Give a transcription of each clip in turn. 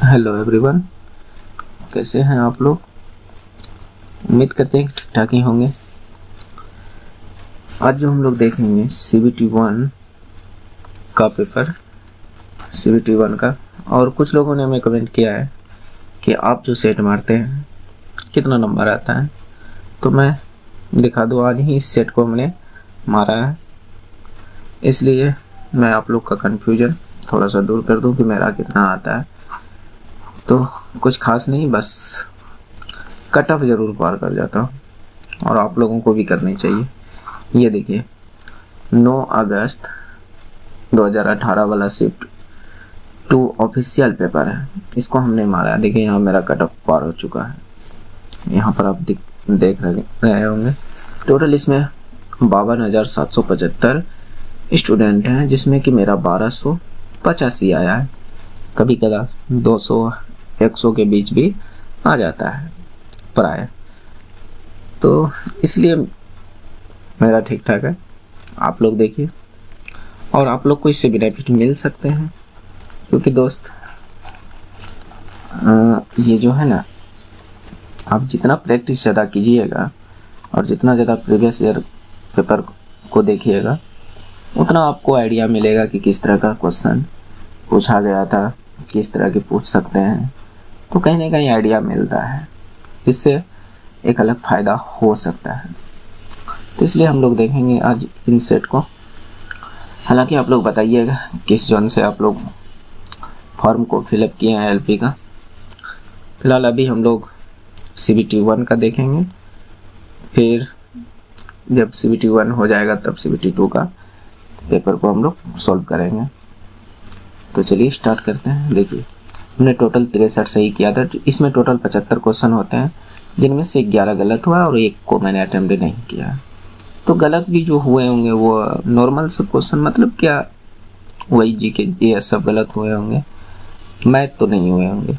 Hello everyone, कैसे हैं आप लोग। उम्मीद करते हैं कि ठीक ठाक ही होंगे। आज जो हम लोग देखेंगे CBT 1 का पेपर, CBT 1 का। और कुछ लोगों ने हमें कमेंट किया है कि आप जो सेट मारते हैं कितना नंबर आता है, तो मैं दिखा दूँ। आज ही इस सेट को हमने मारा है, इसलिए मैं आप लोग का कन्फ्यूजन थोड़ा सा दूर कर दूँ कि मेरा कितना आता है। तो कुछ खास नहीं, बस कट ऑफ ज़रूर पार कर जाता हूँ और आप लोगों को भी करनी चाहिए। ये देखिए 9 अगस्त 2018 वाला शिफ्ट 2 ऑफिशियल पेपर है, इसको हमने मारा। देखिए यहाँ मेरा कट ऑफ पार हो चुका है। यहाँ पर आप देख रहे होंगे। टोटल इसमें 52,775 स्टूडेंट हैं, जिसमें कि मेरा 1285 आया है। कभी कदा 200-100 के बीच भी आ जाता है प्राय, तो इसलिए मेरा ठीक ठाक है। आप लोग देखिए और आप लोग को इससे बेनिफिट मिल सकते हैं, क्योंकि दोस्त ये जो है ना, आप जितना प्रैक्टिस ज़्यादा कीजिएगा और जितना ज़्यादा प्रीवियस ईयर पेपर को देखिएगा, उतना आपको आइडिया मिलेगा कि किस तरह का क्वेश्चन पूछा गया था, किस तरह के पूछ सकते हैं। तो कहीं ना कहीं आइडिया मिलता है, जिससे एक अलग फ़ायदा हो सकता है। तो इसलिए हम लोग देखेंगे आज इन सेट को। हालांकि आप लोग बताइएगा किस जोन से आप लोग फॉर्म को फिलअप किए हैं LP का। फ़िलहाल अभी हम लोग CBT 1 का देखेंगे, फिर जब CBT 1 हो जाएगा तब CBT 2 का पेपर को हम लोग सॉल्व करेंगे। तो चलिए स्टार्ट करते हैं। देखिए हमने टोटल 63 सही किया था। इसमें टोटल 75 क्वेश्चन होते हैं, जिनमें से 11 गलत हुआ और एक को मैंने अटेम्प्ट नहीं किया। तो गलत भी जो हुए होंगे वो नॉर्मल सब क्वेश्चन, मतलब क्या वही GK ये सब गलत हुए होंगे। मैथ तो नहीं हुए होंगे,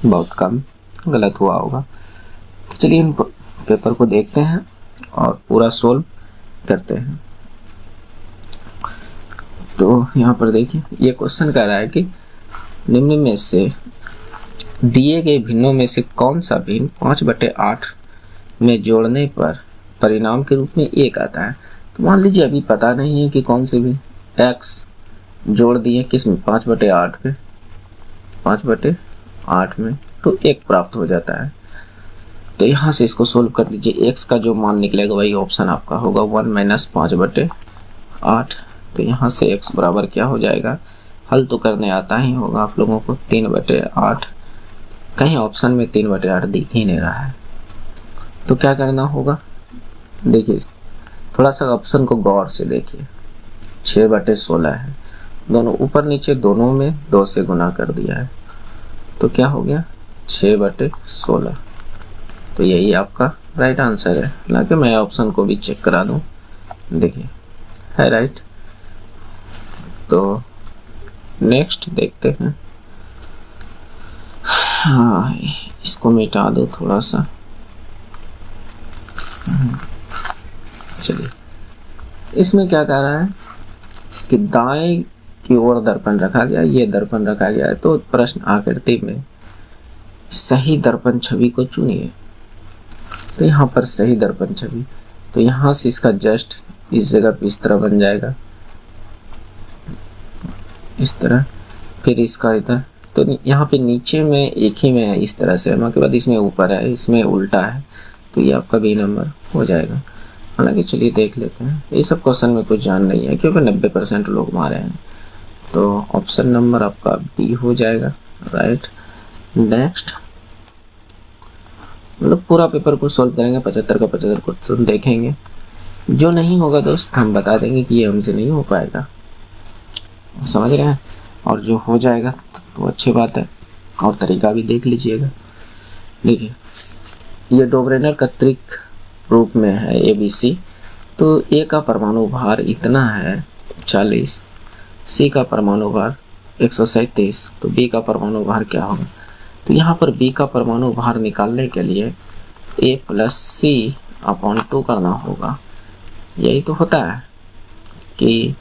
बहुत कम गलत हुआ होगा। तो चलिए इन पेपर को देखते हैं और पूरा सोल्व करते हैं। तो यहाँ पर देखिए ये क्वेश्चन कह रहा है कि निम्न में से दिए गए भिन्नों में से कौन सा भिन्न 5/8 में जोड़ने पर परिणाम के रूप में 1 आता है। तो मान लीजिए अभी पता नहीं है कि कौन से भी x जोड़ दिए किस में, 5/8 पे, 5/8 में, तो 1 प्राप्त हो जाता है। तो यहाँ से इसको सोल्व कर लीजिए। x का जो मान निकलेगा वही ऑप्शन आपका होगा 1 - 5/8। तो यहाँ से x बराबर क्या हो जाएगा, हल तो करने आता ही होगा आप लोगों को, 3/8। कहीं ऑप्शन में 3/8 दिख ही नहीं रहा है, तो क्या करना होगा। देखिए थोड़ा सा ऑप्शन को गौर से देखिए, 6/16 है, दोनों ऊपर नीचे दोनों में 2 से गुना कर दिया है, तो क्या हो गया 6/16। तो यही आपका राइट आंसर है। हालांकि मैं ऑप्शन को भी चेक करा दूं, देखिए है राइट। तो नेक्स्ट देखते हैं। हाँ, इसको मिटा दो थोड़ा सा। चलिए इसमें क्या कह रहा है कि दाएं की ओर दर्पण रखा गया, ये दर्पण रखा गया है। तो प्रश्न आकृति में सही दर्पण छवि को चुनिए। तो यहाँ पर सही दर्पण छवि, तो यहाँ से इसका जस्ट इस जगह पे इस तरह बन जाएगा, इस तरह, फिर इसका इधर। तो यहाँ पे नीचे में एक ही में है इस तरह से, के बाद इसमें ऊपर है, इसमें उल्टा है, तो ये आपका B नंबर हो जाएगा। हालांकि चलिए देख लेते हैं। ये सब क्वेश्चन में कुछ जान नहीं है, क्योंकि 90% लोग मारे हैं। तो ऑप्शन नंबर आपका B हो जाएगा राइट। नेक्स्ट मतलब पूरा पेपर को सॉल्व करेंगे, 75 का 75 क्वेश्चन देखेंगे। जो नहीं होगा दोस्त हम बता देंगे कि ये हमसे नहीं हो पाएगा, समझ रहे हैं। और जो हो जाएगा तो अच्छी बात है, और तरीका भी देख लीजिएगा। देखिए ये डोब्रेनर का त्रिक रूप में है ABC। तो A का परमाणु भार इतना है 40, C का परमाणु भार 137, तो B का परमाणु भार क्या होगा। तो यहाँ पर B का परमाणु भार निकालने के लिए A + C/2 करना होगा। यही तो होता है कि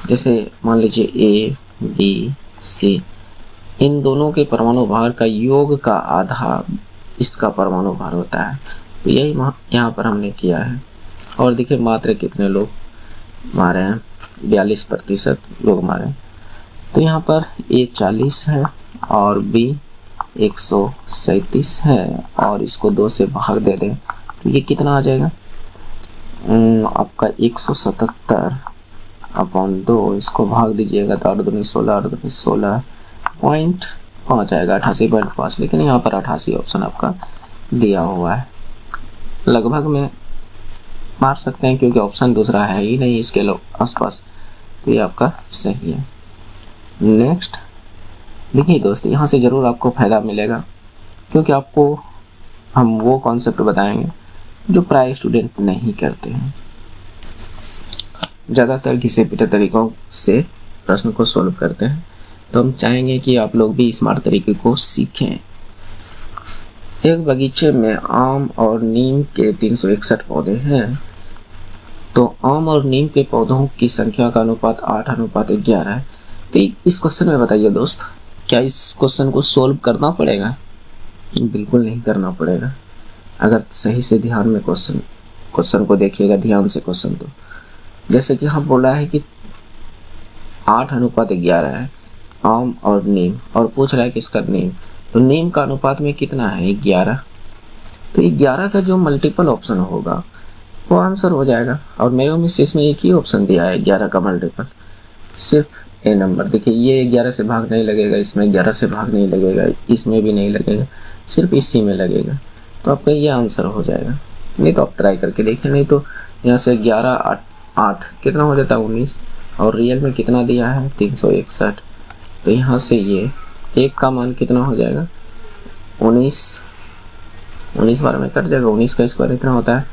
जैसे मान लीजिए A B C, इन दोनों के परमाणु भार का योग का आधा इसका परमाणु भार होता है। तो यही यहाँ पर हमने किया है। और देखिए मात्रा कितने लोग मारे हैं, 42% लोग मारे हैं। तो यहाँ पर A 40 है और B 137 है और इसको 2 से भाग दे दें तो ये कितना आ जाएगा आपका 177/2। इसको भाग दीजिएगा तो 8 दूनी 16, 8 दूनी 16.5 आएगा, 88.5। लेकिन यहाँ पर 88 ऑप्शन आपका दिया हुआ है। लगभग में मार सकते हैं क्योंकि ऑप्शन दूसरा है ही नहीं इसके आसपास, तो ये आपका सही है। नेक्स्ट देखिए दोस्त, यहाँ से ज़रूर आपको फ़ायदा मिलेगा क्योंकि आपको हम वो कॉन्सेप्ट बताएंगे जो प्राय स्टूडेंट नहीं करते हैं। ज़्यादातर घिसे पिटे तरीक़ों से प्रश्न को सॉल्व करते हैं, तो हम चाहेंगे कि आप लोग भी स्मार्ट तरीके को सीखें। एक बगीचे में आम और नीम के 361 पौधे हैं, तो आम और नीम के पौधों की संख्या का अनुपात 8:11 है। तो इस क्वेश्चन में बताइए दोस्त, क्या इस क्वेश्चन को सोल्व करना पड़ेगा? बिल्कुल नहीं करना पड़ेगा। अगर सही से ध्यान में क्वेश्चन को देखिएगा, ध्यान से क्वेश्चन, तो जैसे कि यहाँ बोला है कि 8:11 है आम और नीम, और पूछ रहा है किसका नीम, तो नीम का अनुपात में कितना है 11। तो 11 का जो मल्टीपल ऑप्शन होगा वो आंसर हो जाएगा। और मेरे में से इसमें एक ही ऑप्शन दिया है 11 का मल्टीपल, सिर्फ ए नंबर। देखिए ये 11 से भाग नहीं लगेगा, इसमें 11 से भाग नहीं लगेगा, इसमें भी नहीं लगेगा, सिर्फ इसी में लगेगा, तो आपका ये आंसर हो जाएगा। नहीं तो आप ट्राई करके देखिए, नहीं तो यहाँ से 11 8 कितना हो जाता है 19, और रियल में कितना दिया है 361। तो यहाँ से ये एक का मान कितना हो जाएगा 19 बार में कट जाएगा, 19 का स्क्वायर इतना होता है।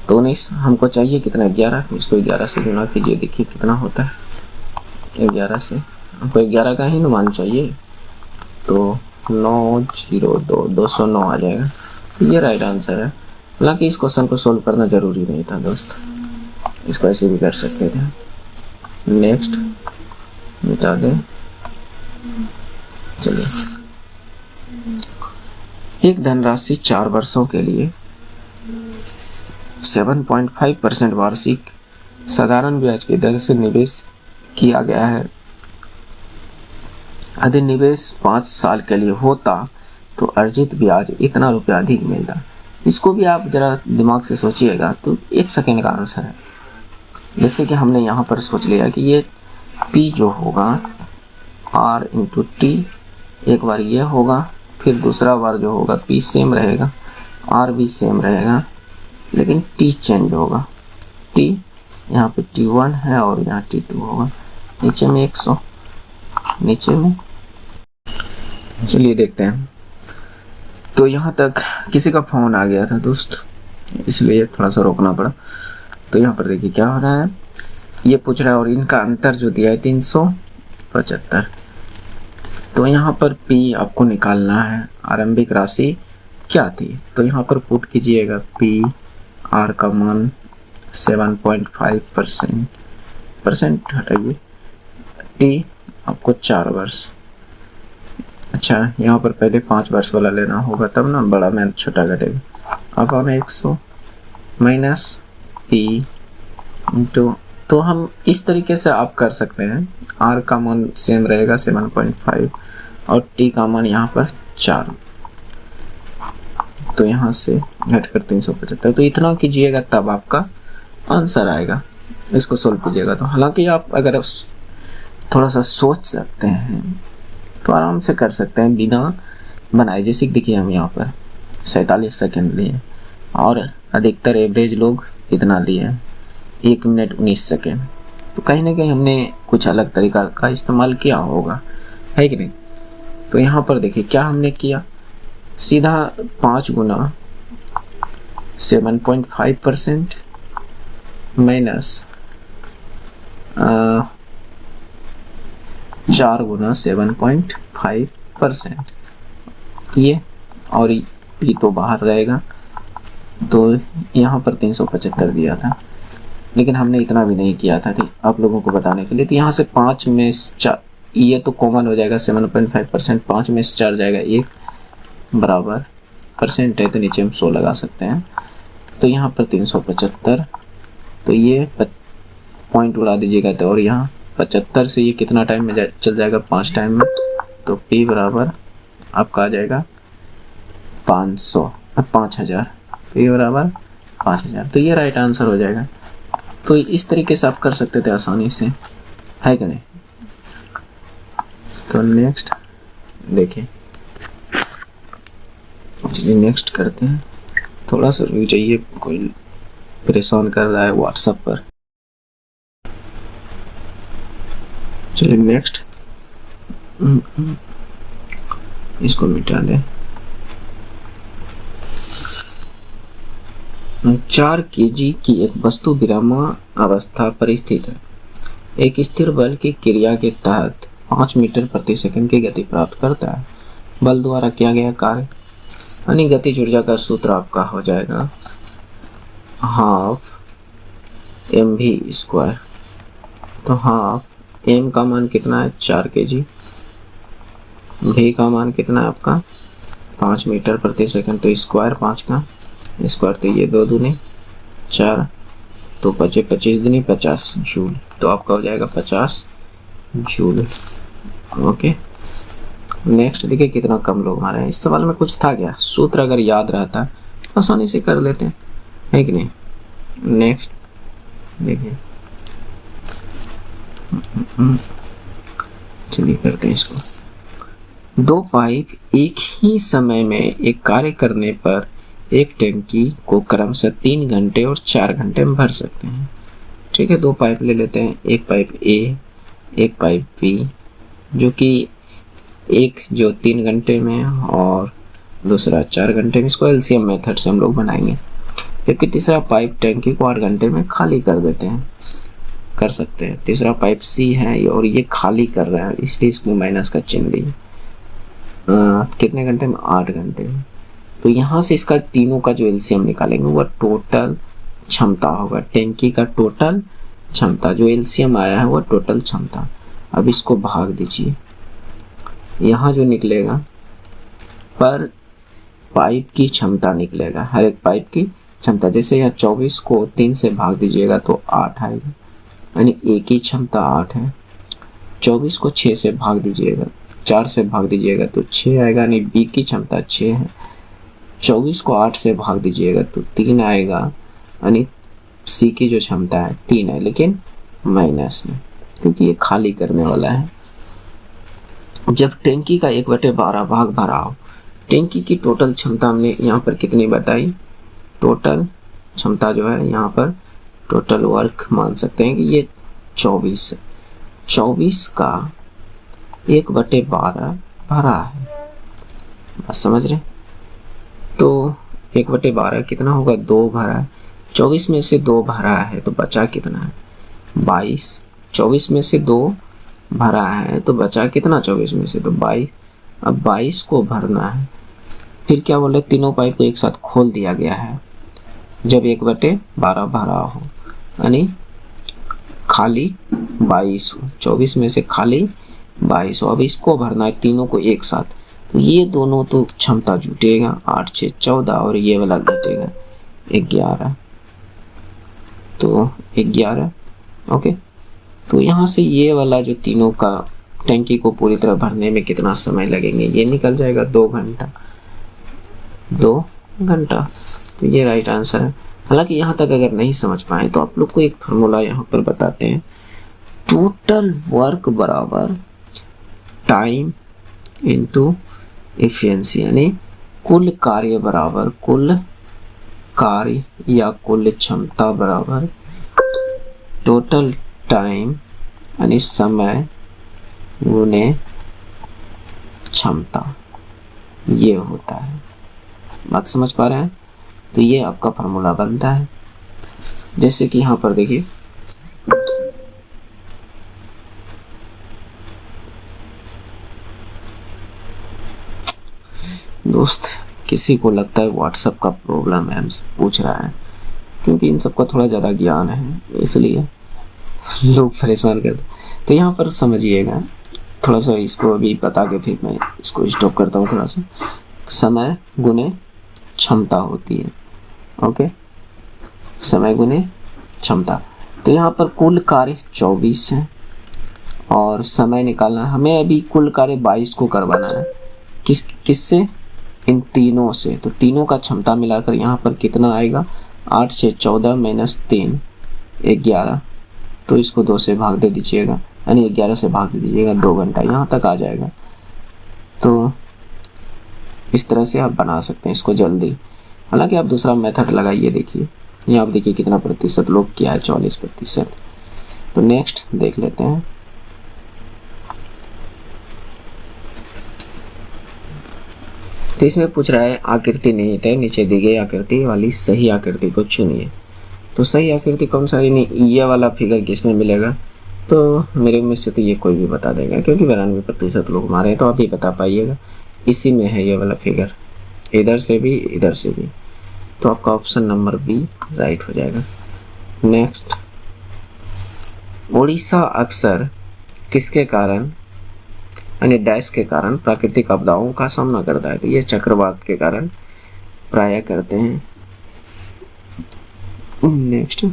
तो 19 हमको चाहिए कितना 11, इसको 11 से गुना कीजिए, देखिए कितना होता है 11 से, हमको 11 का ही मान चाहिए, तो 902 209 आ जाएगा। ये राइट आंसर है। हालांकि इस क्वेश्चन को सोल्व करना जरूरी नहीं था दोस्त, इसको ऐसे भी कर सकते थे। नेक्स्ट मिटा दें, चलिए। एक धनराशि 4 वर्षों के लिए 7.5% वार्षिक साधारण ब्याज की दर से निवेश किया गया है। यदि निवेश 5 साल के लिए होता तो अर्जित ब्याज इतना रुपया अधिक मिलता। इसको भी आप जरा दिमाग से सोचिएगा, तो 1 सेकेंड का आंसर है। जैसे कि हमने यहाँ पर सोच लिया कि ये P जो होगा R इंटू टी, एक बार ये होगा, फिर दूसरा बार जो होगा P सेम रहेगा, R भी सेम रहेगा, लेकिन T चेंज होगा। T यहाँ पे T1 है और यहाँ T2 होगा। नीचे में 100, नीचे में, चलिए देखते हैं। तो यहाँ तक किसी का फ़ोन आ गया था दोस्त, इसलिए थोड़ा सा रोकना पड़ा। तो यहाँ पर देखिए क्या हो रहा है, ये पूछ रहा है और इनका अंतर जो दिया है 375। तो यहाँ पर P आपको निकालना है, आरंभिक राशि क्या थी, तो यहाँ पर पुट कीजिएगा P, R का मान 7.5% हटाइए, T आपको 4 वर्ष। अच्छा यहाँ पर पहले 5 वर्ष वाला लेना होगा, तब ना बड़ा में छोटा घटेगा। अब हमें 100 माइनस P इंटू, तो हम इस तरीके से आप कर सकते हैं। R का मान सेम रहेगा 7.5 और T का मान यहाँ पर 4, तो यहाँ से घटकर 375। तो इतना कीजिएगा तब आपका आंसर आएगा। इसको सोल्व कीजिएगा तो, हालांकि आप अगर थोड़ा सा सोच सकते हैं तो आराम से कर सकते हैं बिना बनाए। जैसे देखिए हम यहाँ पर 47 सेकेंड लिए और अधिकतर एवरेज लोग इतना लिए 1 मिनट 19 सेकेंड। तो कहीं ना कहीं हमने कुछ अलग तरीका का इस्तेमाल किया होगा, है कि नहीं। तो यहाँ पर देखिए क्या हमने किया, सीधा 5 गुना 7.5% माइनस 4 गुना 7.5%, ये और ये तो बाहर रहेगा। तो यहाँ पर 375 दिया था, लेकिन हमने इतना भी नहीं किया था कि आप लोगों को बताने के लिए। तो यहाँ से 5 में ये तो कॉमन हो जाएगा 7.5%, 5 में से 4 जाएगा 1 बराबर परसेंट है तो नीचे हम 100 लगा सकते हैं। तो यहाँ पर 375, तो ये पॉइंट उड़ा दीजिएगा तो, और यहाँ 75 से ये कितना टाइम में चल जाएगा 5 टाइम में, तो P बराबर आपका आ जाएगा 5000, P बराबर 5000। तो ये राइट आंसर हो जाएगा। तो इस तरीके से आप कर सकते थे आसानी से, है कि नहीं। तो नेक्स्ट देखिए, चलिए नेक्स्ट करते हैं। थोड़ा सा रुक जाइए, कोई परेशान कर रहा है व्हाट्सएप पर। चलिए नेक्स्ट, इसको मिटा दें। 4 kg की एक वस्तु विरामावस्था पर स्थित है। एक स्थिर बल की क्रिया के तहत 5 मीटर प्रति सेकंड की गति प्राप्त करता है। बल द्वारा किया गया कार्य यानी गतिज ऊर्जा का सूत्र आपका हो जाएगा हाफ mv²। तो हाफ m का मान कितना है 4 kg, v का मान कितना है आपका 5 मीटर प्रति सेकंड, तो स्क्वायर 5 का स्क्वायर, तो ये 2 दूनी 4, तो 25 दूनी 50 जूल, तो आपका हो जाएगा 50 जूल। ओके नेक्स्ट देखिए कितना कम लोग मारे हैं। इस सवाल में कुछ था क्या, सूत्र अगर याद रहता आसानी से कर लेते हैं, है कि नहीं। नेक्स्ट देखिए, चलिए करते हैं इसको। 2 पाइप एक ही समय में एक कार्य करने पर एक टंकी को क्रमशः 3 घंटे और 4 घंटे में भर सकते हैं। ठीक है, 2 पाइप ले लेते हैं, एक पाइप A, एक पाइप B, जो कि एक जो 3 घंटे में और दूसरा 4 घंटे में। इसको एलसीएम मेथड से हम लोग बनाएंगे। जबकि तीसरा पाइप टंकी को 8 घंटे में खाली कर देते हैं, कर सकते हैं। तीसरा पाइप C है और ये खाली कर रहा है, इसलिए इसको माइनस का चिन्ह दिए। कितने घंटे में 8 घंटे में। तो यहाँ से इसका तीनों का जो एलसीएम निकालेंगे वह टोटल क्षमता होगा, टैंकी का टोटल क्षमता। जो एलसीएम आया है वह टोटल क्षमता। अब इसको भाग दीजिए, यहाँ जो निकलेगा पर पाइप की क्षमता निकलेगा, हर एक पाइप की क्षमता। जैसे यहाँ 24 को 3 से भाग दीजिएगा तो 8 आएगा, यानी A की क्षमता 8 है। 24 को 6 से भाग दीजिएगा, 4 से भाग दीजिएगा तो 6 आएगा, यानी B की क्षमता 6 है। 24 को 8 से भाग दीजिएगा तो 3 आएगा, यानी C की जो क्षमता है 3 है, लेकिन माइनस में, क्योंकि ये खाली करने वाला है। जब टैंकी का 1/12 भाग भरा हो, टैंकी की टोटल क्षमता हमने यहाँ पर कितनी बताई, टोटल क्षमता जो है यहाँ पर टोटल वर्क मान सकते हैं कि ये 24 है। 24 का 1/12 भरा है, बस समझ रहे। तो 1/12 कितना होगा, 2 भरा है। 24 में से 2 भरा है तो बचा कितना है 22। 24 में से 2 भरा है तो बचा कितना 24 में से, तो 22। अब 22 को भरना है। फिर क्या बोले, तीनों पाइप को एक साथ खोल दिया गया है जब 1/12 भरा हो, यानी खाली 22 हो। 24 में से खाली 22 हो। अब इसको भरना है तीनों को एक साथ, तो ये दोनों तो क्षमता जुटेगा, 8 6 14, और ये वाला घटेगा 11, तो 11। ओके, तो यहाँ से ये वाला जो तीनों का टैंकी को पूरी तरह भरने में कितना समय लगेंगे, ये निकल जाएगा 2 घंटा। 2 घंटा, तो ये राइट आंसर है। हालांकि यहाँ तक अगर नहीं समझ पाए तो आप लोग को एक फार्मूला यहाँ पर बताते हैं। टोटल वर्क बराबर टाइम इनटू एफिशिएंसी, यानी कुल कार्य बराबर कुल कार्य या कुल क्षमता बराबर टोटल टाइम यानी समय गुने क्षमता, ये होता है। बात समझ पा रहे हैं। तो ये आपका फार्मूला बनता है। जैसे कि यहाँ पर देखिए, दोस्त किसी को लगता है व्हाट्सएप का प्रॉब्लम है, हमसे पूछ रहा है, क्योंकि इन सबका थोड़ा ज़्यादा ज्ञान है इसलिए लोग परेशान करते। तो यहाँ पर समझिएगा, थोड़ा सा इसको अभी बता के फिर मैं इसको स्टॉप करता हूँ थोड़ा सा। समय गुने क्षमता होती है। ओके, समय गुने क्षमता। तो यहाँ पर कुल कार्य 24 है और समय निकालना है हमें। अभी कुल कार्य 22 को करवाना है। किससे? इन तीनों से। तो तीनों का क्षमता मिलाकर यहाँ पर कितना आएगा? 8 से 14 माइनस 3 11। तो इसको 2 से भाग दे दीजिएगा, यानी 11 से भाग दे दीजिएगा, 2 घंटा यहाँ तक आ जाएगा। तो इस तरह से आप बना सकते हैं इसको जल्दी। हालांकि आप दूसरा मेथड लगाइए। देखिए यहाँ आप देखिए कितना प्रतिशत लोग किया है, 40%। तो नेक्स्ट देख लेते हैं। तो इसमें पूछ रहा है आकृति निहित है, नीचे दी गई आकृति वाली सही आकृति को चुनिए। तो सही आकृति कौन सा? ये वाला फिगर किसमें मिलेगा? तो मेरे में से तो ये कोई भी बता देगा, क्योंकि 92% लोग हमारे हैं, तो आप ही बता पाइएगा। इसी में है ये वाला फिगर, इधर से भी इधर से भी। तो आपका ऑप्शन नंबर बी राइट हो जाएगा। नेक्स्ट, उड़ीसा अक्सर किसके कारण यानी डैश के कारण प्राकृतिक आपदाओं का सामना करता है? तो ये चक्रवात के कारण प्राय करते हैं। नेक्स्ट,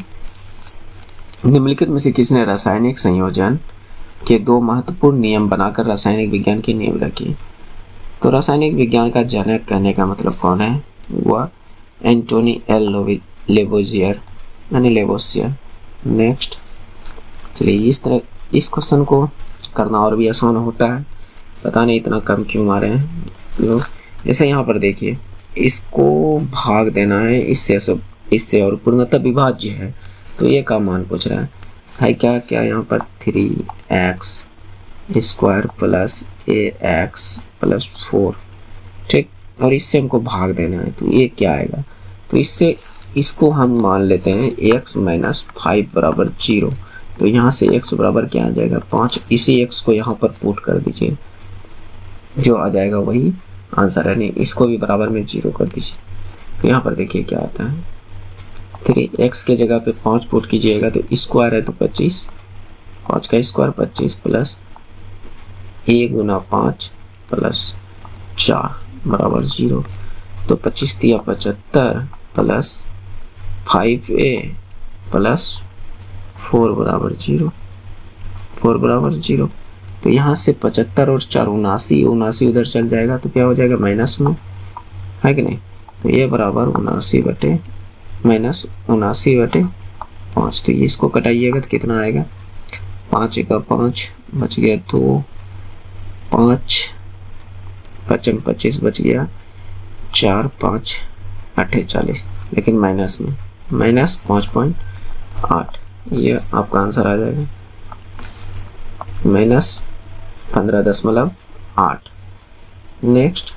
निम्नलिखित में से किसने रासायनिक संयोजन के 2 महत्वपूर्ण नियम बनाकर रासायनिक विज्ञान की नींव रखी? तो रासायनिक विज्ञान का जनक कहने का मतलब कौन है? वह एंटोनी एल लेवोजियर यानी लेवोसियर। नेक्स्ट, चलिए इस तरह इस क्वेश्चन को करना और भी आसान होता है, पता नहीं इतना कम क्यों मारे हैं लोग। जैसे यहाँ पर देखिए, इसको भाग देना है इससे और पूर्णतः विभाज्य है, तो ये का मान पूछ रहा है क्या यहाँ पर 3x² प्लस ax प्लस 4, ठीक। और इससे हमको भाग देना है, तो ये क्या आएगा? तो इसको हम मान लेते हैं x माइनस 5 बराबर 0। तो यहाँ से x बराबर क्या आ जाएगा? 5। इसी x को यहाँ पर पुट कर दीजिए, जो आ जाएगा वही आंसर है। नहीं, इसको भी बराबर में 0 कर दीजिए। तो यहाँ पर देखिए क्या आता है, 3x के जगह पे 5 पुट कीजिएगा तो स्क्वायर है तो 25, 5 का square 25 plus a Guna 5 plus 4 बराबर 0। तो 25 तिया 75 प्लस 5a प्लस 4 बराबर 0, 4 बराबर 0। तो यहाँ से 75 और 4 79 उधर चल जाएगा, तो क्या हो जाएगा? -9 है कि नहीं? तो ये बराबर 79 माइनस 79/5। तो ये इसको कटाइएगा तो कितना आएगा? 5 का 5 बच गया, 2 5 5 25 बच गया, 4 5 8 40, लेकिन माइनस में -5.8। ये आपका आंसर आ जाएगा, -15.8। नेक्स्ट,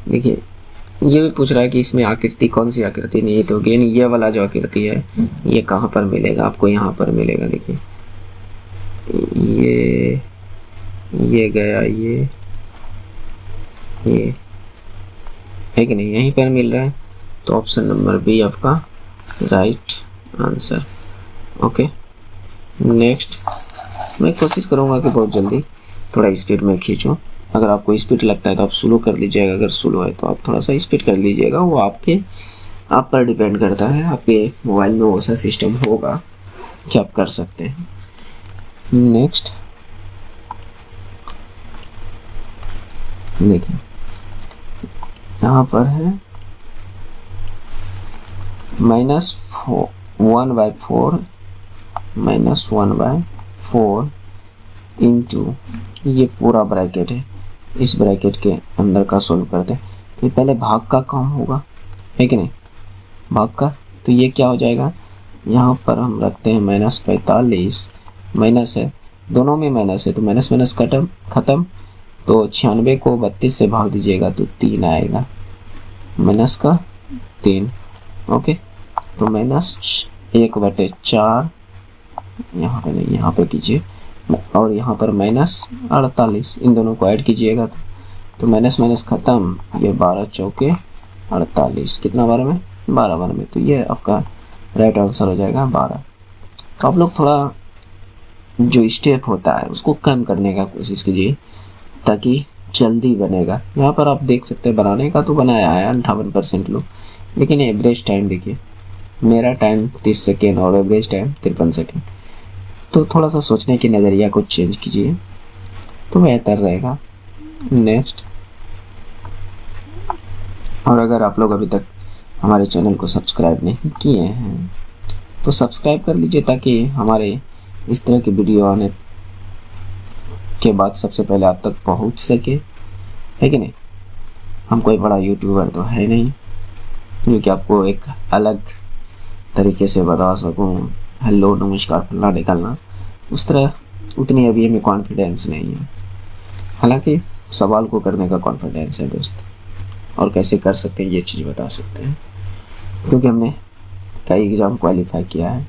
देखिए ये भी पूछ रहा है कि इसमें आकृति कौन सी आकृति निहित होगी, यानी ये वाला जो आकृति है ये कहाँ पर मिलेगा? आपको यहाँ पर मिलेगा। देखिए ये गया, ये है कि नहीं? यहीं पर मिल रहा है। तो ऑप्शन नंबर बी आपका राइट आंसर। ओके, नेक्स्ट, मैं कोशिश करूँगा कि बहुत जल्दी थोड़ा स्पीड में खींचूँ। अगर आपको स्पीड लगता है तो आप स्लो कर लीजिएगा, अगर स्लो है तो आप थोड़ा सा स्पीड कर लीजिएगा। वो आप पर डिपेंड करता है। आपके मोबाइल में वैसा सिस्टम होगा कि आप कर सकते हैं। नेक्स्ट देखिए, यहाँ पर है -1/4 इंटू ये पूरा ब्रैकेट है, इस ब्रैकेट के अंदर का सोल्व करते हैं। तो पहले भाग का काम होगा, है कि नहीं? भाग का, तो ये क्या हो जाएगा? यहाँ पर हम रखते हैं -45, माइनस है, दोनों में माइनस है, तो माइनस खत्म। तो 96 को 32 से भाग दीजिएगा तो 3 आएगा, -3। ओके, तो -1/4 यहाँ पे नहीं, यहाँ पे कीजिए, और यहाँ पर -48, इन दोनों को ऐड कीजिएगा तो माइनस खत्म। ये 12 चौके 48, कितना बार में? 12 बार में। तो ये आपका राइट आंसर हो जाएगा 12। तो आप लोग थोड़ा जो स्टेप होता है उसको कम करने का कोशिश कीजिए ताकि जल्दी बनेगा। यहाँ पर आप देख सकते हैं बनाने का तो बनाया है 58% लोग, लेकिन एवरेज टाइम देखिए, मेरा टाइम 30 सेकेंड और एवरेज टाइम 53 सेकेंड। तो थोड़ा सा सोचने की नज़रिया को चेंज कीजिए तो बेहतर रहेगा। नेक्स्ट, और अगर आप लोग अभी तक हमारे चैनल को सब्सक्राइब नहीं किए हैं तो सब्सक्राइब कर लीजिए ताकि हमारे इस तरह की वीडियो आने के बाद सबसे पहले आप तक पहुंच सके, है कि नहीं। हम कोई बड़ा यूट्यूबर तो है नहीं क्योंकि आपको एक अलग तरीके से बता सकूं, हेलो नमस्कार फलना निकलना, उस तरह उतनी अभी हमें कॉन्फिडेंस नहीं है। हालांकि सवाल को करने का कॉन्फिडेंस है दोस्त, और कैसे कर सकते हैं ये चीज़ बता सकते हैं क्योंकि हमने कई एग्ज़ाम क्वालिफाई किया है।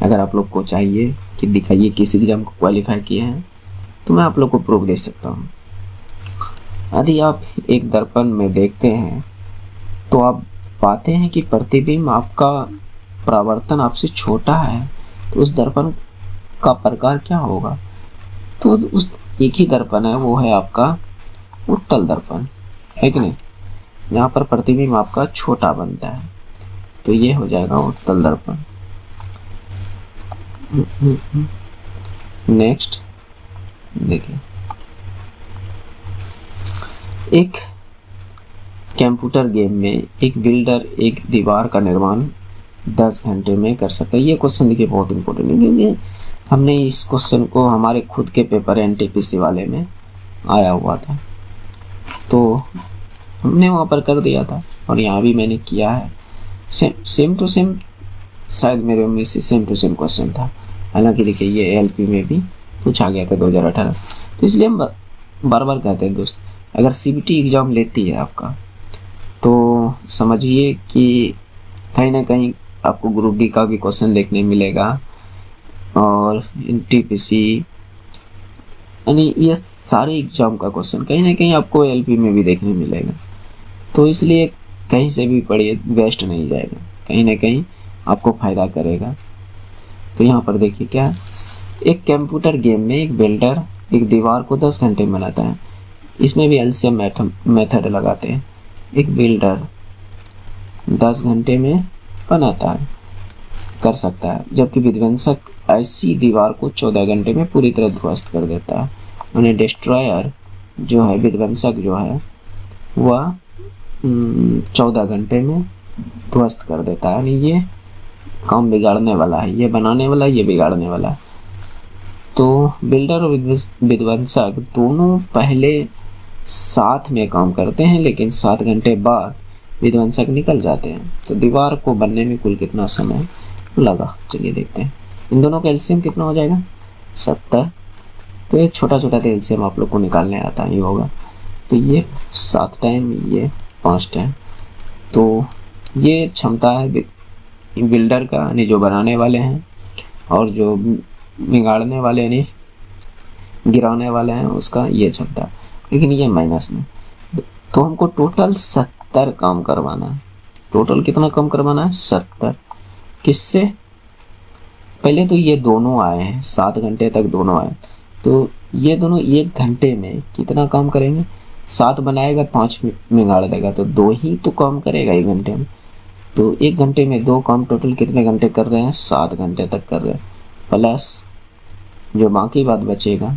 अगर आप लोग को चाहिए कि दिखाइए किस एग्ज़ाम को क्वालिफाई किए हैं तो मैं आप लोग को प्रूफ दे सकता हूँ। यदि आप एक दर्पण में देखते हैं तो आप पाते हैं कि प्रतिबिंब आपका परावर्तन आपसे छोटा है, तो उस दर्पण का प्रकार क्या होगा। तो उस एक ही दर्पण है, वो है आपका उत्तल दर्पण, है कि नहीं। यहाँ पर प्रतिबिंब आपका छोटा बनता है तो ये हो जाएगा उत्तल दर्पण। नेक्स्ट देखिए, एक कंप्यूटर गेम में एक बिल्डर एक दीवार का निर्माण 10 घंटे में कर सकता है। ये क्वेश्चन देखिए बहुत इंपॉर्टेंट है क्योंकि हमने इस क्वेश्चन को हमारे खुद के पेपर एनटीपीसी वाले में आया हुआ था, तो हमने वहाँ पर कर दिया था और यहाँ भी मैंने किया है। सेम टू सेम, शायद मेरे में से सेम टू सेम क्वेश्चन था। हालांकि देखिए ये एलपी में भी पूछा गया था 2018। तो इसलिए हम बार बार कहते हैं दोस्त, अगर सीबीटी एग्ज़ाम लेती है आपका तो समझिए कि कहीं ना कहीं आपको ग्रुप डी का भी क्वेश्चन देखने मिलेगा और एनटीपीसी, यानी ये सारे एग्ज़ाम का क्वेश्चन कहीं ना कहीं आपको एलपी में भी देखने मिलेगा। तो इसलिए कहीं से भी पढ़िए, वेस्ट नहीं जाएगा, कहीं ना कहीं आपको फ़ायदा करेगा। तो यहाँ पर देखिए क्या है, एक कंप्यूटर गेम में एक बिल्डर एक दीवार को 10 घंटे में बनाता है। इसमें भी एलसीएम मेथड लगाते हैं। एक बिल्डर 10 घंटे में बनाता है, कर सकता है, जबकि विध्वंसक ऐसी दीवार को 14 घंटे में पूरी तरह ध्वस्त कर देता है। उन्हें डिस्ट्रॉयर जो है, विध्वंसक जो है वह 14 घंटे में ध्वस्त कर देता है। यानी ये काम बिगाड़ने वाला है, ये बनाने वाला है, ये बिगाड़ने वाला है। तो बिल्डर और विध्वंसक दोनों पहले साथ में काम करते हैं, लेकिन 7 घंटे बाद विध्वंसक निकल जाते हैं। तो दीवार को बनने में कुल कितना समय लगा, चलिए देखते हैं। इन दोनों का एलसीएम कितना हो जाएगा, 70। तो ये छोटा छोटा एलसीएम आप लोग को निकालने आता ही होगा। तो ये 7 टाइम, ये 5 टाइम। तो ये क्षमता है बिल्डर का, यानी जो बनाने वाले हैं, और जो बिगाड़ने वाले यानी गिराने वाले हैं उसका ये क्षमता। लेकिन ये माइनस में, तो हमको टोटल 70 काम करवाना है। टोटल कितना काम करवाना है, 70। किससे, पहले तो ये दोनों आए हैं, 7 घंटे तक दोनों आए, तो ये दोनों 1 घंटे में कितना काम करेंगे, 7 बनाएगा 5 बिगाड़ देगा, तो 2 ही तो काम करेगा 1 घंटे में। तो 1 घंटे में 2 काम, टोटल कितने घंटे कर रहे हैं, 7 घंटे तक कर रहे हैं। प्लस जो बाकी बात बचेगा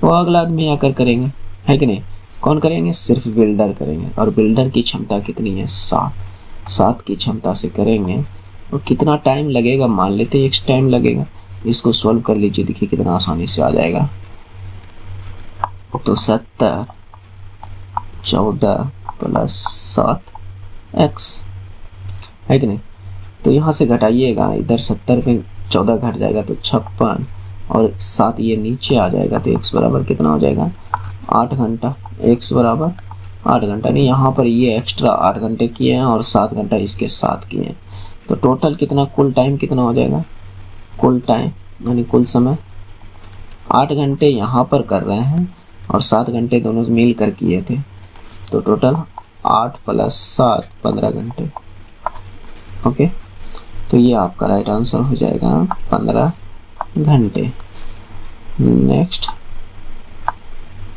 वो अगला आदमी आकर करेंगे, है कि नहीं। कौन करेंगे, सिर्फ बिल्डर करेंगे। और बिल्डर की क्षमता कितनी है, 7 की क्षमता से करेंगे। और कितना टाइम लगेगा, मान लेते हैं x टाइम लगेगा। इसको सॉल्व कर लीजिए, देखिए कितना आसानी से आ जाएगा। तो 70 14 प्लस 7 x, है कि नहीं। तो यहाँ से घटाइएगा, इधर 70 पे 14 घट जाएगा तो 56, और 7 ये नीचे आ जाएगा, तो x बराबर कितना हो जाएगा, 8 घंटा। x बराबर 8 घंटा, नहीं यहाँ पर ये एक्स्ट्रा 8 घंटे किए हैं और 7 घंटा इसके साथ किए हैं। तो टोटल कितना, कुल टाइम कितना हो जाएगा, कुल टाइम यानी कुल समय 8 घंटे यहाँ पर कर रहे हैं और 7 घंटे दोनों मिल कर किए थे। तो टोटल 8 प्लस 7 15 घंटे। ओके, तो ये आपका राइट आंसर हो जाएगा 15 घंटे। नेक्स्ट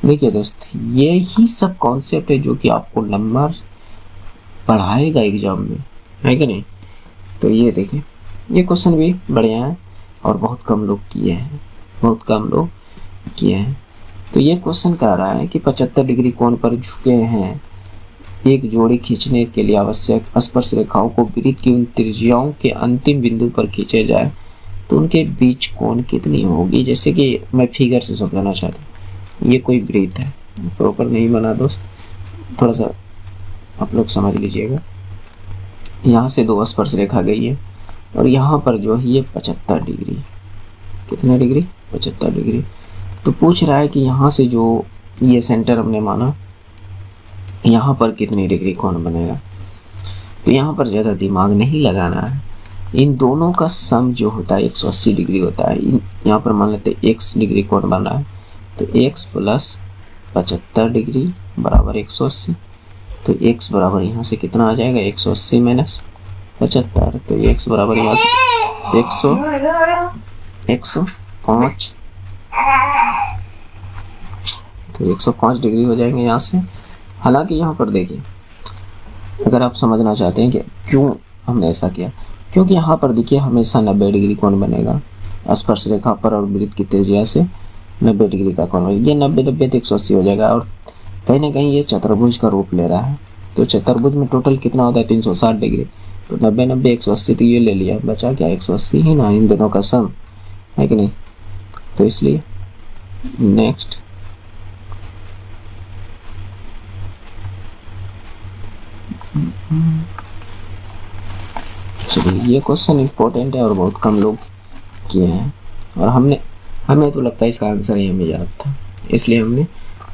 देखिए दोस्त, ये ही सब कॉन्सेप्ट है जो कि आपको नंबर पढ़ाएगा एग्जाम में, है कि नहीं। तो ये देखिए, ये क्वेश्चन भी बढ़िया है और बहुत कम लोग किए हैं, बहुत कम लोग किए हैं। तो ये क्वेश्चन कह रहा है कि 75 डिग्री कोण पर झुके हैं एक जोड़ी खींचने के लिए आवश्यक स्पर्श रेखाओं को वृत्त की उन त्रिज्याओं के अंतिम बिंदु पर खींचे जाए तो उनके बीच कोण कितनी होगी। जैसे कि मैं फिगर से समझाना चाहता हूँ, ये कोई वृत्त है, प्रॉपर नहीं बना दोस्त, थोड़ा सा आप लोग समझ लीजिएगा। यहाँ से 2 स्पर्श रेखा गई है और यहाँ पर जो है ये 75 डिग्री, कितने डिग्री, 75 डिग्री। तो पूछ रहा है कि यहाँ से जो ये सेंटर हमने माना, यहाँ पर कितनी डिग्री कोण बनेगा। तो यहाँ पर ज़्यादा दिमाग नहीं लगाना है, इन दोनों का सम जो होता है 180 डिग्री होता है। यहाँ पर मान लेते हैं x डिग्री कोण बन रहा है, तो x प्लस 75 डिग्री बराबर 180। तो x बराबर यहाँ से कितना आ जाएगा, 180 माइनस 75। तो x बराबर यहाँ से 105, तो 105 डिग्री हो जाएंगे यहाँ से। हालांकि यहाँ पर देखिए, अगर आप समझना चाहते हैं कि क्यों हमने ऐसा किया, क्योंकि यहाँ पर देखिए हमेशा 90 डिग्री कोण बनेगा स्पर्श रेखा पर और वृत्त की त्रिज्या से 90 डिग्री का कोण, ये 90 तो 180 हो जाएगा। और कहीं ना कहीं ये चतुर्भुज का रूप ले रहा है, तो चतुर्भुज में टोटल कितना होता है 360 डिग्री, तो 90 180, तो ये ले लिया, बचा क्या 180 ही ना, इन दोनों का सम, है कि नहीं। तो इसलिए नेक्स्ट चलिए, ये क्वेश्चन इंपॉर्टेंट है और बहुत कम लोग किए हैं, और हमें तो लगता है इसका आंसर ही हमें याद था, इसलिए हमने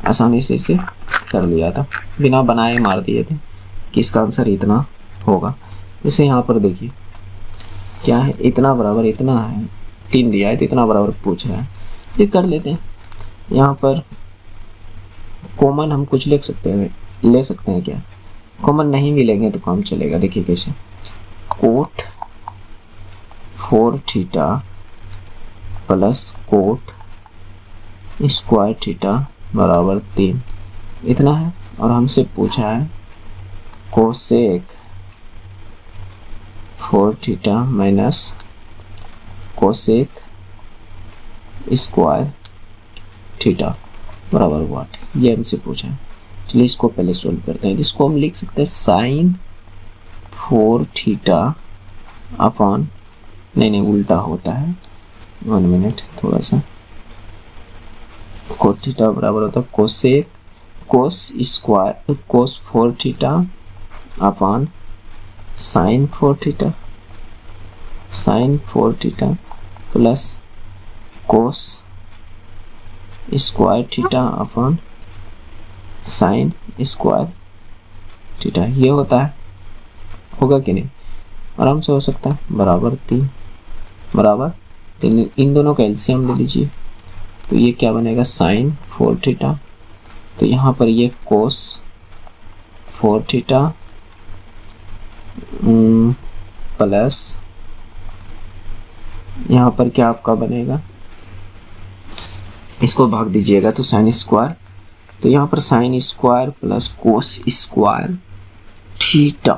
आसानी से इसे कर लिया था, बिना बनाए मार दिए थे कि इसका आंसर इतना होगा। जैसे यहाँ पर देखिए क्या है, इतना बराबर इतना है, 3 दिया है तो इतना बराबर पूछ रहा है, ये कर लेते हैं। यहाँ पर कॉमन हम कुछ ले सकते हैं क्या, कॉमन नहीं मिलेंगे तो काम चलेगा। देखिए कैसे, cot 4 theta plus cot square theta बराबर 3, इतना है। और हमसे पूछा है cosec 4 theta minus cosec square theta बराबर व्हाट, ये हमसे पूछा है। चलिए इसको पहले सोल्व करते हैं। इसको हम लिख सकते हैं साइन 4 थीटा अपॉन, नहीं उल्टा होता है, 1 मिनट, थोड़ा सा, कोस थीटा बराबर होता है कोसेक कोस 4 theta upon sine 4 theta plus cos square theta upon sine square theta, ये होता है, होगा कि नहीं, आराम से हो सकता है, बराबर 3 इन दोनों का एलसीएम ले लीजिए, तो ये क्या बनेगा साइन 4 थीटा, तो यहाँ पर ये कोस 4 थीटा प्लस यहाँ पर क्या आपका बनेगा, इसको भाग दीजिएगा तो साइन स्क्वायर, तो यहाँ पर sine square plus cos square theta.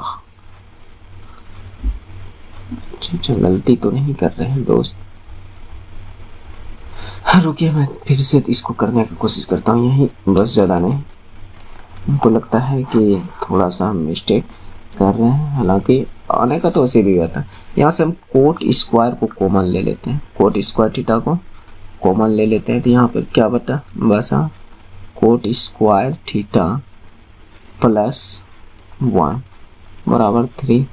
अच्छा, गलती तो नहीं कर रहे हैं दोस्त, रुकिए मैं फिर से इसको करने की कोशिश करता हूँ यहीं, बस ज़्यादा नहीं, हमको लगता है कि थोड़ा सा हम मिस्टेक कर रहे हैं, हालांकि आने का तो वैसे भी आता है। यहाँ से हम कोट स्क्वायर को कॉमन ले लेते हैं, कोट स्क्वायर थीटा को कॉमन ले लेते हैं, तो यहाँ पर क्या बता बसा कोट स्क्वायर थीटा प्लस 1 बराबर 3।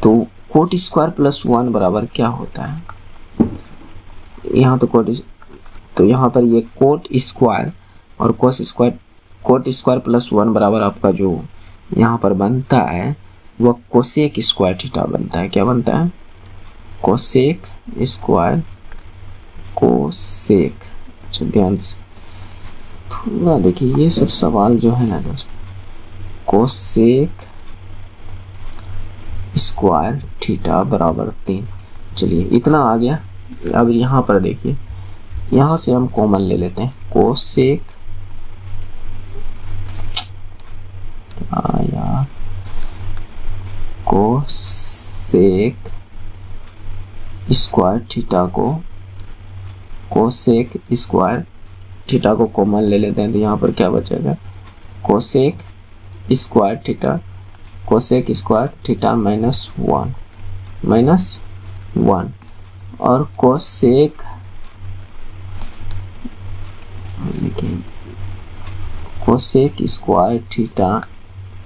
तो कोट स्क्वायर प्लस 1 बराबर क्या होता है, यहाँ तो यहाँ पर ये कोट स्क्वायर और cos square, coat square plus 1 बराबर आपका जो यहाँ पर बनता है वह कोसेक स्क्वायर थीटा बनता है। क्या बनता है, कोसेक स्क्वायर कोसेक। अच्छा ध्यान से थोड़ा देखिए, ये सब सवाल जो है ना दोस्त, कोसेक स्क्वायर थीटा बराबर 3। चलिए इतना आ गया। अब यहाँ पर देखिए, यहाँ से हम कॉमन ले लेते हैं, कोसेक कोसेक स्क्वायर थीटा को, कोसेक स्क्वायर थीटा को कॉमन ले लेते हैं, तो यहाँ पर क्या बचेगा, cosec square theta, cosec square theta -1 और कोसेक, देखिए कोसेक स्क्वायर थीटा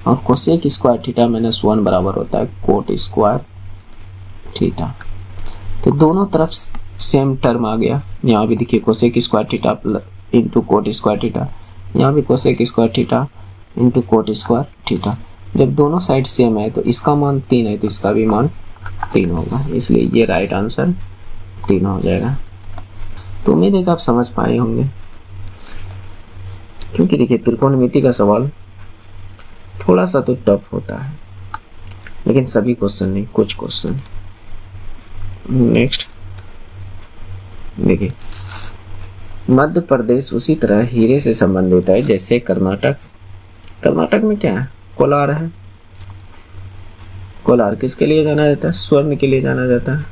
और कोसेक स्क्वायर थीटा -1 बराबर होता है कोट स्क्वायर थीटा। तो दोनों तरफ सेम टर्म आ गया। यहाँ भी देखिए cosec square theta into coat square theta, यहाँ भी cosec square theta into coat square theta. जब दोनों साइड सेम है तो इसका मान 3 है तो इसका भी मान 3 होगा, इसलिए ये राइट आंसर 3 हो जाएगा। तो उम्मीद है कि आप समझ पाए होंगे, क्योंकि देखिए त्रिकोणमिति का सवाल थोड़ा सा तो टफ होता है, लेकिन सभी क्वेश्चन नहीं, कुछ क्वेश्चन। नेक्स्ट देखिए, मध्य प्रदेश उसी तरह हीरे से संबंधित है जैसे कर्नाटक। कर्नाटक में क्या है, कोलार है। कोलार किसके लिए जाना जाता है, स्वर्ण के लिए जाना जाता है,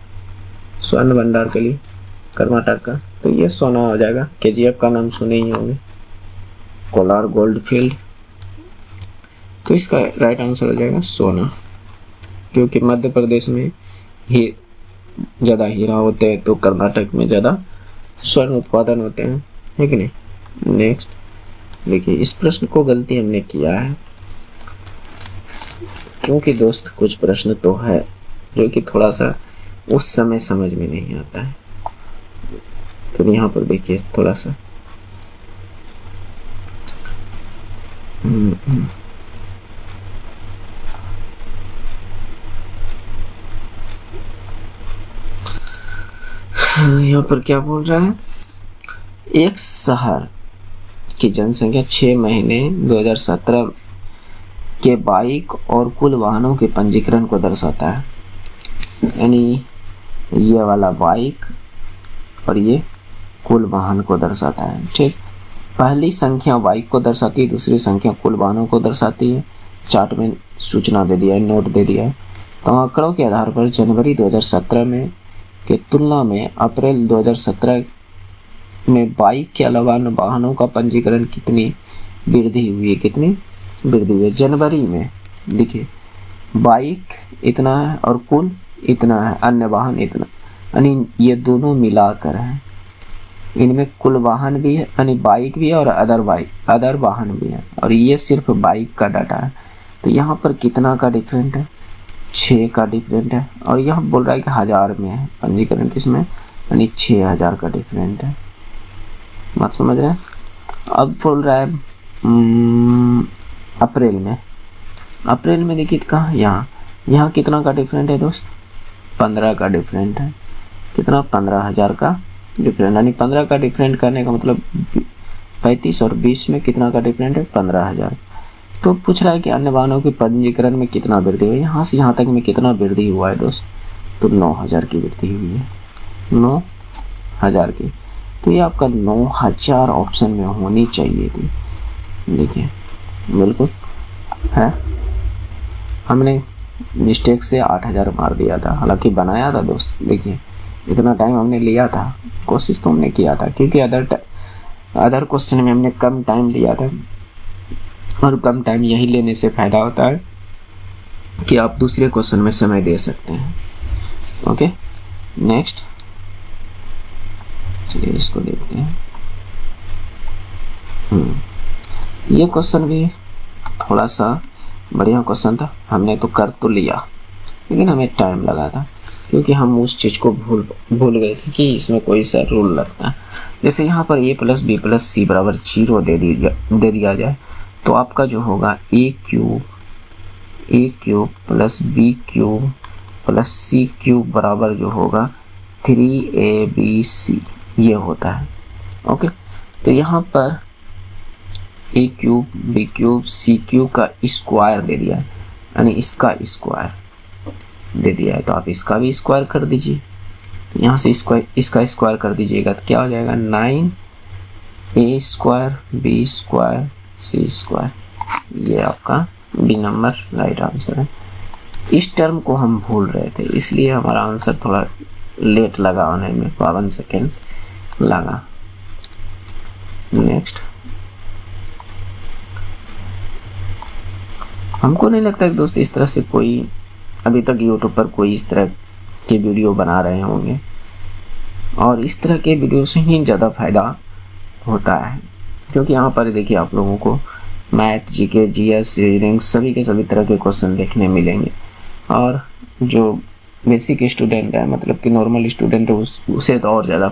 स्वर्ण भंडार के लिए कर्नाटक का। तो ये सोना हो जाएगा, केजीएफ का नाम सुने ही होंगे, कोलार गोल्ड फील्ड। तो इसका राइट आंसर हो जाएगा सोना, क्योंकि मध्य प्रदेश में ही ज़्यादा हीरा होते हैं तो कर्नाटक में ज़्यादा स्वर्ण उत्पादन होते हैं, है कि नहीं। नेक्स्ट देखिए, इस प्रश्न को गलती हमने किया है, क्योंकि दोस्त कुछ प्रश्न तो है जो कि थोड़ा सा उस समय समझ में नहीं आता है। तो यहाँ पर देखिए थोड़ा सा यहाँ पर क्या बोल रहा है, एक शहर की जनसंख्या 6 महीने 2017 के बाइक और कुल वाहनों के पंजीकरण को दर्शाता है। यानी ये वाला बाइक और ये कुल वाहन को दर्शाता है, ठीक। पहली संख्या बाइक को दर्शाती है, दूसरी संख्या कुल वाहनों को दर्शाती है। चार्ट में सूचना दे दिया है, नोट दे दिया है। तो आंकड़ों के आधार पर जनवरी 2017 में के तुलना में अप्रैल 2017 में बाइक के अलावा अन्य वाहनों का पंजीकरण कितनी वृद्धि हुई है, कितनी वृद्धि हुई है। जनवरी में देखिए बाइक इतना है और कुल इतना है, अन्य वाहन इतना, यानी ये दोनों मिलाकर है। इनमें कुल वाहन भी है, यानी बाइक भी है और अदर वाहन भी है, और ये सिर्फ बाइक का डाटा है। तो यहाँ पर कितना का डिफरेंट है, 6 का डिफरेंट है। और यहाँ बोल रहा है कि 1000 में है पंजीकरण, किसमें, यानी 6000 का डिफरेंट है। बात समझ रहे हैं। अब बोल रहा है अप्रैल में देखिए कहाँ, यहाँ कितना का डिफरेंट है दोस्त, 15 का डिफरेंट है। कितना, 15,000 का डिफरेंट, यानी 15 का डिफरेंट करने का मतलब 35 और 20 में कितना का डिफरेंट है, 15,000। तो पूछ रहा है कि अन्य वाहनों के पंजीकरण में कितना वृद्धि हुई, यहाँ से यहाँ तक में कितना वृद्धि हुआ है दोस्त, तो 9,000 की वृद्धि हुई है, 9,000 की। तो ये आपका 9,000 ऑप्शन में होनी चाहिए थी। देखिए बिल्कुल है, हमने मिस्टेक से 8,000 मार दिया था, हालांकि बनाया था दोस्त। देखिए इतना टाइम हमने लिया था, कोशिश तो हमने किया था, क्योंकि अदर क्वेश्चन में हमने कम टाइम लिया था, और कम टाइम यही लेने से फ़ायदा होता है कि आप दूसरे क्वेश्चन में समय दे सकते हैं। ओके नेक्स्ट, चलिए इसको देखते हैं। ये क्वेश्चन भी थोड़ा सा बढ़िया क्वेश्चन था, हमने तो कर तो लिया लेकिन हमें टाइम लगा था, क्योंकि हम उस चीज़ को भूल गए थे कि इसमें कोई सा रूल लगता है। जैसे यहाँ पर a + b + c बराबर 0 दे दिया जाए, तो आपका जो होगा a cube + b cube + c cube बराबर जो होगा 3abc, ये होता है। ओके, तो यहाँ पर a cube b cube c cube का स्क्वायर दे दिया, यानी इसका स्क्वायर, दे दिया है, तो आप इसका भी स्क्वायर कर दीजिए। यहाँ से इसका स्क्वायर कर दीजिएगा तो क्या हो जाएगा 9a square b square c square. ये आपका बी नंबर राइट आंसर है। इस टर्म को हम भूल रहे थे, इसलिए हमारा आंसर थोड़ा लेट लगा आने में, 52 सेकेंड लगा। नेक्स्ट, हमको नहीं लगता कि दोस्त इस तरह से कोई अभी तक यूट्यूब पर कोई इस तरह के वीडियो बना रहे होंगे, और इस तरह के वीडियो से ही ज़्यादा फायदा होता है, क्योंकि यहाँ पर देखिए आप लोगों को मैथ, जीके, जीएस, रीजनिंग सभी के सभी तरह के क्वेश्चन देखने मिलेंगे। और जो बेसिक स्टूडेंट है, मतलब कि नॉर्मल स्टूडेंट है, उसे तो और ज़्यादा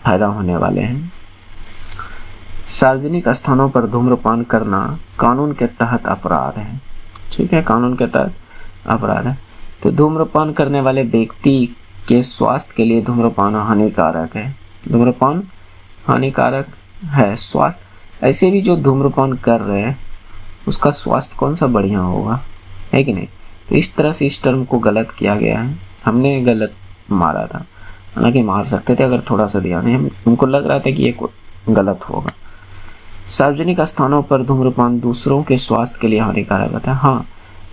फायदा होने वाले हैं। सार्वजनिक स्थानों पर धूम्रपान करना कानून के तहत अपराध है। ठीक है, कानून के तहत अपराध है। तो धूम्रपान करने वाले व्यक्ति के स्वास्थ्य के लिए धूम्रपान हानिकारक है। धूम्रपान हानिकारक है, स्वास्थ्य ऐसे भी जो धूम्रपान कर रहे हैं उसका स्वास्थ्य कौन सा बढ़िया होगा, है कि नहीं। तो इस तरह से इस टर्म को गलत किया गया है, हमने गलत मारा था, हालांकि मार सकते थे अगर थोड़ा सा ध्यान है, हमको लग रहा था कि ये गलत होगा। सार्वजनिक स्थानों पर धूम्रपान दूसरों के स्वास्थ्य के लिए हानिकारक होता है। हाँ,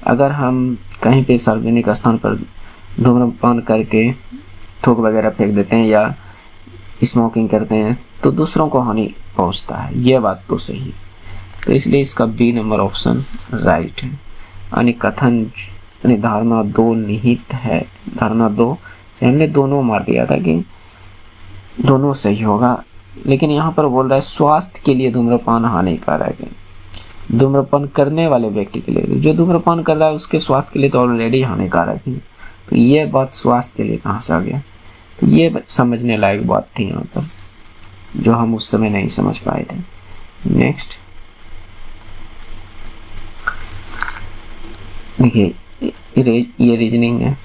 अगर हम कहीं पे सार्वजनिक स्थान पर धूम्रपान करके थूक वगैरह फेंक देते हैं या स्मोकिंग करते हैं तो दूसरों को हानि पहुंचता है, ये बात तो सही है। तो इसलिए इसका बी नंबर ऑप्शन राइट है। यानी कथन यानी धारणा 2 निहित है। धारणा 2 से हमने दोनों मार दिया था कि दोनों सही होगा, लेकिन यहाँ पर बोल रहा है स्वास्थ्य के लिए धूम्रपान हानिकारक है। धूम्रपान करने वाले व्यक्ति के लिए, जो धूम्रपान कर रहा है उसके स्वास्थ्य के लिए तो ऑलरेडी हानिकारक है। तो ये बात स्वास्थ्य के लिए कहाँ से आ गया, तो ये समझने लायक बात थी यहाँ पर, जो हम उस समय नहीं समझ पाए थे। नेक्स्ट देखिए, ये रीजनिंग है।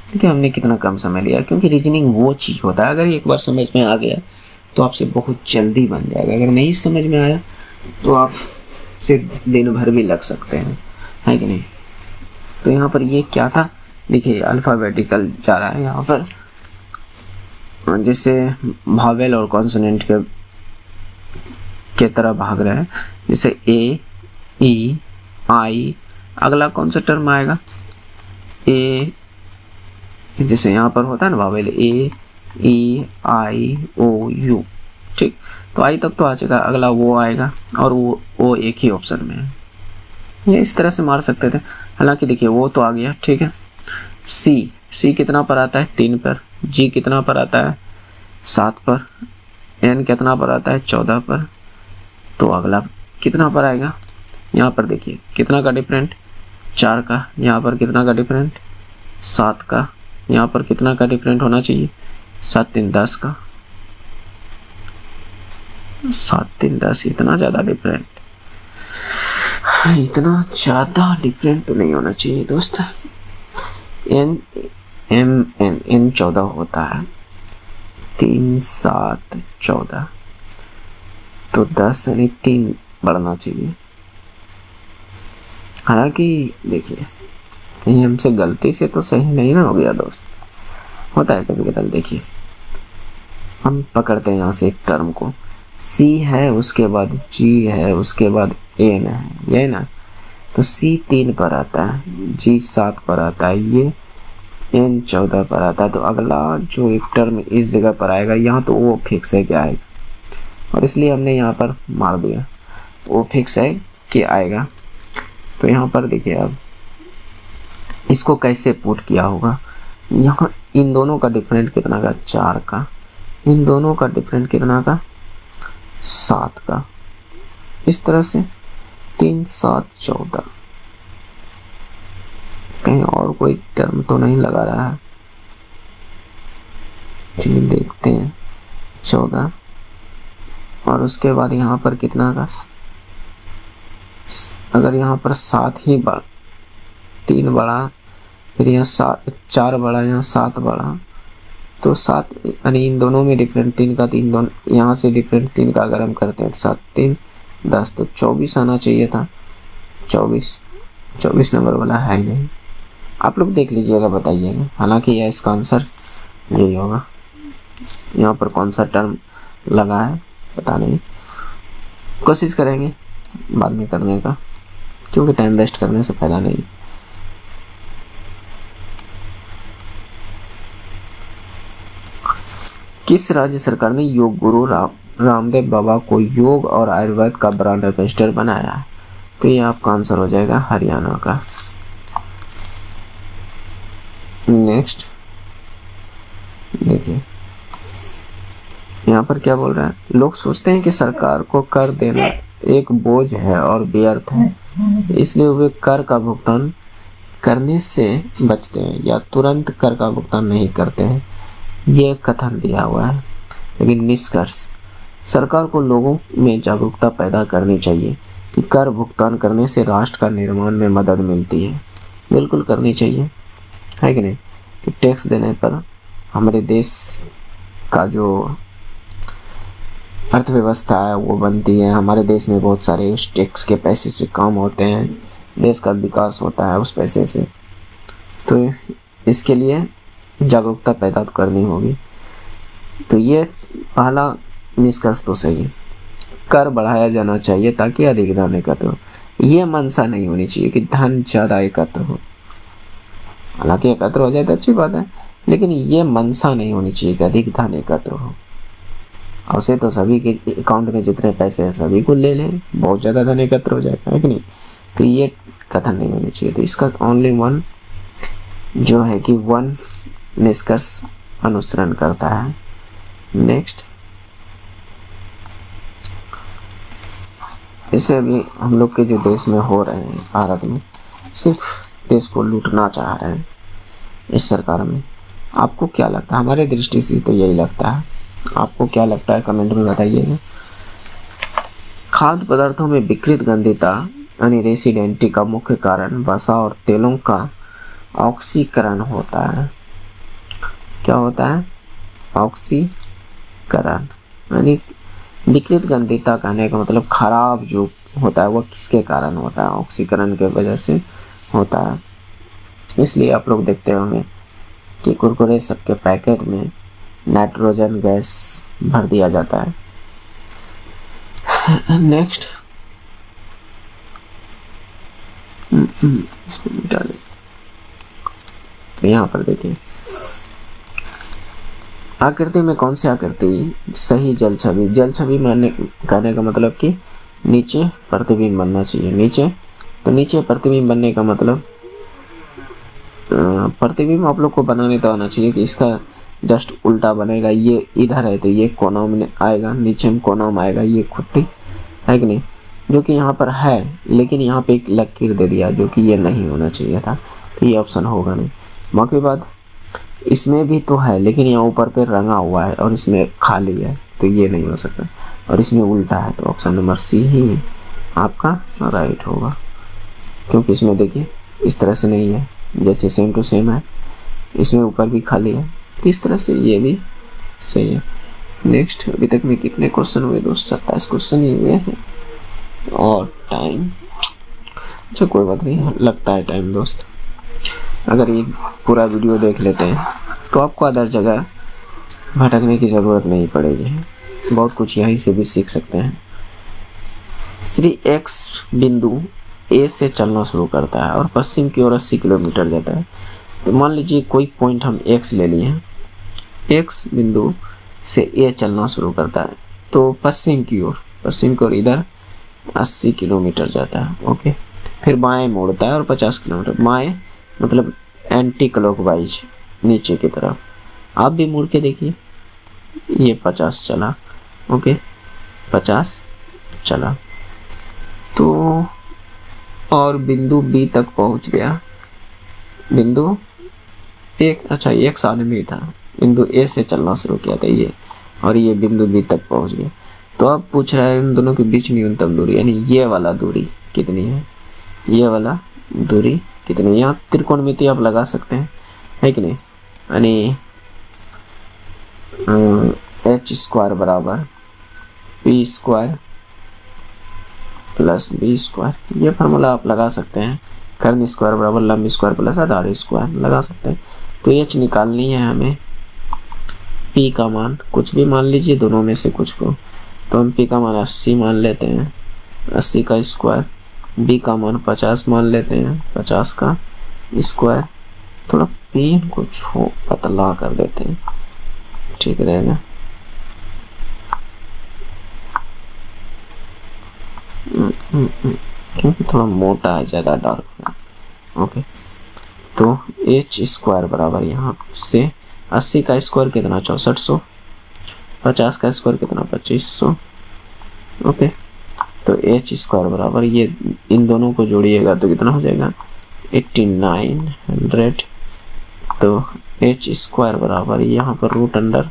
देखिए हमने कितना कम समय लिया, क्योंकि रीजनिंग वो चीज़ होता है अगर एक बार समझ में आ गया तो आपसे बहुत जल्दी बन जाएगा, अगर नहीं समझ में आया तो आप से दिन भर भी लग सकते हैं, है कि नहीं। तो यहाँ पर ये क्या था, देखिए अल्फ़ाबेटिकल जा रहा है यहाँ पर, जैसे भावेल और कॉन्सोनेंट के तरह भाग रहे हैं, जैसे ए, ई, आई, अगला कौन सा टर्म आएगा ए, जैसे यहाँ पर होता है ना vowel A, E, I, O, you. ठीक, तो आई तक तो आ चुका, अगला वो आएगा और वो एक ही ऑप्शन में है। ये इस तरह से मार सकते थे, हालांकि देखिए वो तो आ गया। ठीक है, सी कितना पर आता है 3 पर, जी कितना पर आता है 7 पर, एन कितना पर आता है 14 पर, तो अगला कितना पर आएगा, यहाँ पर देखिए कितना का डिफरेंट 4 का, यहाँ पर कितना का डिफरेंट 7 का, यहाँ पर कितना का डिफरेंट होना चाहिए 7 3 10 का, 7 3 10, इतना ज़्यादा डिफरेंट, इतना ज़्यादा डिफरेंट तो नहीं होना चाहिए दोस्त। एन 14 होता है, 3 7 14, तो 10 यानी 3 बढ़ना चाहिए। हालांकि देखिए कहीं हमसे गलती से तो सही नहीं ना हो गया दोस्त, होता है कभी कभी। देखिए हम पकड़ते हैं यहाँ से एक टर्म को, सी है, उसके बाद जी है, उसके बाद एन है, ये ना, तो सी 3 पर आता है, जी 7 पर आता है, ये एन 14 पर आता है, तो अगला जो एक टर्म इस जगह पर आएगा यहाँ तो वो फिक्स है कि आएगा, और इसलिए हमने यहाँ पर मार दिया वो फिक्स है कि आएगा। तो यहाँ पर देखिए अब इसको कैसे पुट किया होगा, यहाँ इन दोनों का डिफरेंट कितना का 4 का, इन दोनों का डिफरेंट कितना का 7 का, इस तरह से 3 7 14, कहीं और कोई टर्म तो नहीं लगा रहा है, चलिए देखते हैं 14, और उसके बाद यहाँ पर कितना का, अगर यहाँ पर 7 ही बड़ा, 3 बड़ा, फिर यहाँ 4 बड़ा, यहाँ 7 बड़ा, तो 7 यानी इन दोनों में डिफरेंट 3 का, 3 दोनों यहाँ से डिफरेंट 3 का अगर हम करते हैं 7 3 10, तो 24 आना चाहिए था, 24 नंबर वाला है ही नहीं, आप लोग देख लीजिएगा, बताइएगा। हालांकि यह इसका आंसर यही होगा। यहाँ पर कौन सा टर्म लगा है पता नहीं, कोशिश करेंगे बाद में करने का, क्योंकि टाइम वेस्ट करने से फायदा नहीं। किस राज्य सरकार ने योग गुरु रामदेव बाबा को योग और आयुर्वेद का ब्रांड एम्बेसडर बनाया है? तो ये आपका आंसर हो जाएगा हरियाणा का। नेक्स्ट देखिए, यहाँ पर क्या बोल रहा है, लोग सोचते हैं कि सरकार को कर देना एक बोझ है और व्यर्थ है, इसलिए वे कर का भुगतान करने से बचते हैं या तुरंत कर का भुगतान नहीं करते हैं। ये कथन दिया हुआ है। लेकिन निष्कर्ष, सरकार को लोगों में जागरूकता पैदा करनी चाहिए कि कर भुगतान करने से राष्ट्र का निर्माण में मदद मिलती है। बिल्कुल करनी चाहिए, है कि नहीं? कि टैक्स देने पर हमारे देश का जो अर्थव्यवस्था है वो बनती है। हमारे देश में बहुत सारे उस टैक्स के पैसे से काम होते हैं, देश का विकास होता है उस पैसे से। तो इसके लिए जागरूकता पैदा करनी होगी। तो ये पहला निष्कर्ष तो सही, कर बढ़ाया जाना चाहिए ताकि अधिक धन एकत्र हो। ये मंशा नहीं होनी चाहिए कि धन ज़्यादा एकत्र हो। हालांकि एकत्र हो जाए तो अच्छी बात है, लेकिन ये मंशा नहीं होनी चाहिए कि अधिक धन एकत्र हो। उसे तो सभी के अकाउंट में जितने पैसे हैं सभी को ले लें, बहुत ज़्यादा धन एकत्र हो जाएगा, है कि नहीं? तो ये कथन नहीं होनी चाहिए। तो इसका ओनली वन जो है कि वन निष्कर्ष अनुसरण करता है। नेक्स्ट, इसे अभी हम लोग के जो देश में हो रहे हैं, भारत में, सिर्फ देश को लूटना चाह रहे हैं इस सरकार में। आपको क्या लगता है? हमारे दृष्टि से तो यही लगता है। आपको क्या लगता है कमेंट में बताइएगा। खाद्य पदार्थों में विकृत गंधिता यानी रेसिडेंटी का मुख्य कारण वसा और तेलों का ऑक्सीकरण होता है। क्या होता है? ऑक्सीकरण यानी विकृत गंधिता कहने का मतलब खराब जो होता है वो किसके कारण होता है? ऑक्सीकरण के वजह से होता है। इसलिए आप लोग देखते होंगे कि कुरकुरे सबके पैकेट में नाइट्रोजन गैस भर दिया जाता है। नेक्स्ट, तो यहाँ पर देखिए, आकृति में कौन सी आकृति सही जल छवि? जल छवि मानने कहने का मतलब कि नीचे प्रतिबिंब बनना चाहिए। नीचे, तो नीचे प्रतिबिंब बनने का मतलब प्रतिबिंब आप लोग को बनाने तो आना चाहिए कि इसका जस्ट उल्टा बनेगा। ये इधर है तो ये कोना में आएगा, नीचे में कोना में आएगा, ये खुट्टी, है कि नहीं? जो कि यहाँ पर है, लेकिन यहाँ पे एक लकीर दे दिया जो कि ये नहीं होना चाहिए था, तो ये ऑप्शन होगा नहीं। बाकी बात इसमें भी तो है, लेकिन यहाँ ऊपर पे रंगा हुआ है और इसमें खाली है, तो ये नहीं हो सकता। और इसमें उल्टा है, तो ऑप्शन नंबर सी ही आपका राइट होगा, क्योंकि इसमें देखिए इस तरह से नहीं है, जैसे सेम टू सेम है, इसमें ऊपर भी खाली है, तो इस तरह से ये भी सही है। नेक्स्ट, अभी तक में कितने क्वेश्चन हुए दोस्त? 27 क्वेश्चन ही हुए हैं और टाइम, अच्छा कोई बात नहीं, लगता है टाइम दोस्त। अगर ये पूरा वीडियो देख लेते हैं तो आपको अदर जगह भटकने की ज़रूरत नहीं पड़ेगी, बहुत कुछ यहीं से भी सीख सकते हैं। श्री एक्स बिंदु ए से चलना शुरू करता है और पश्चिम की ओर 80 किलोमीटर जाता है। तो मान लीजिए कोई पॉइंट हम एक्स ले लिए हैं, एक्स बिंदु से ए चलना शुरू करता है तो पश्चिम की ओर इधर 80 किलोमीटर जाता है। ओके, फिर बाएं मोड़ता है और 50 किलोमीटर, बाएं मतलब एंटी क्लॉकवाइज नीचे की तरफ। आप भी मुड़ के देखिए, ये 50 चला, ओके 50 चला, तो और बिंदु बी तक पहुंच गया। बिंदु एक, अच्छा एक साल में था, बिंदु ए से चलना शुरू किया था ये, और ये बिंदु बी तक पहुंच गया। तो अब पूछ रहा है इन दोनों के बीच न्यूनतम दूरी, यानी ये वाला दूरी कितनी है, ये वाला दूरी कितनी। यहाँ त्रिकोणमिति आप लगा सकते हैं, है कि नहीं? यानी एच स्क्वायर बराबर p square plus b square, ये फार्मूला आप लगा सकते हैं कर्ण स्क्वायर बराबर लंब स्क्वायर प्लस आधार स्क्वायर लगा सकते हैं। तो एच निकालनी है हमें, पी का मान कुछ भी मान लीजिए, दोनों में से कुछ को। तो हम पी का मान 80 मान लेते हैं, 80 का स्क्वायर। बी का मान 50 मान लेते हैं, 50 का स्क्वायर। थोड़ा पी को पतला कर देते हैं, ठीक रहेगा। क्योंकि थोड़ा मोटा है, ज़्यादा डार्क है। ओके, तो एच स्क्वायर बराबर यहाँ से 80 का स्क्वायर कितना 6400, 50 का स्क्वायर कितना 2500। ओके, तो एच स्क्वायर बराबर ये इन दोनों को जोड़िएगा तो कितना हो जाएगा 8900। तो एच स्क्वायर बराबर यहाँ पर रूट अंडर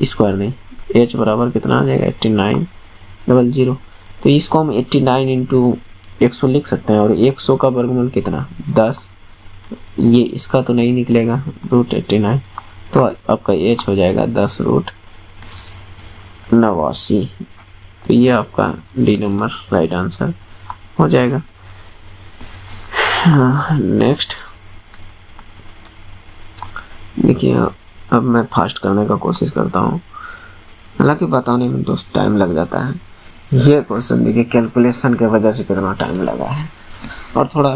स्क्वायर नहीं, एच बराबर कितना आ जाएगा 8900। तो इसको हम 89 इंटू 100 लिख सकते हैं। और 100 का वर्गमूल कितना 10, ये इसका तो नहीं निकलेगा रूट 89। तो आपका एच हो जाएगा 10 रूट 89। तो ये आपका डी नंबर राइट आंसर हो जाएगा। नेक्स्ट देखिए, अब मैं फास्ट करने का कोशिश करता हूँ, हालांकि बताने में दोस्त टाइम लग जाता है। ये क्वेश्चन देखिए कैलकुलेशन के वजह से कितना टाइम लगा है, और थोड़ा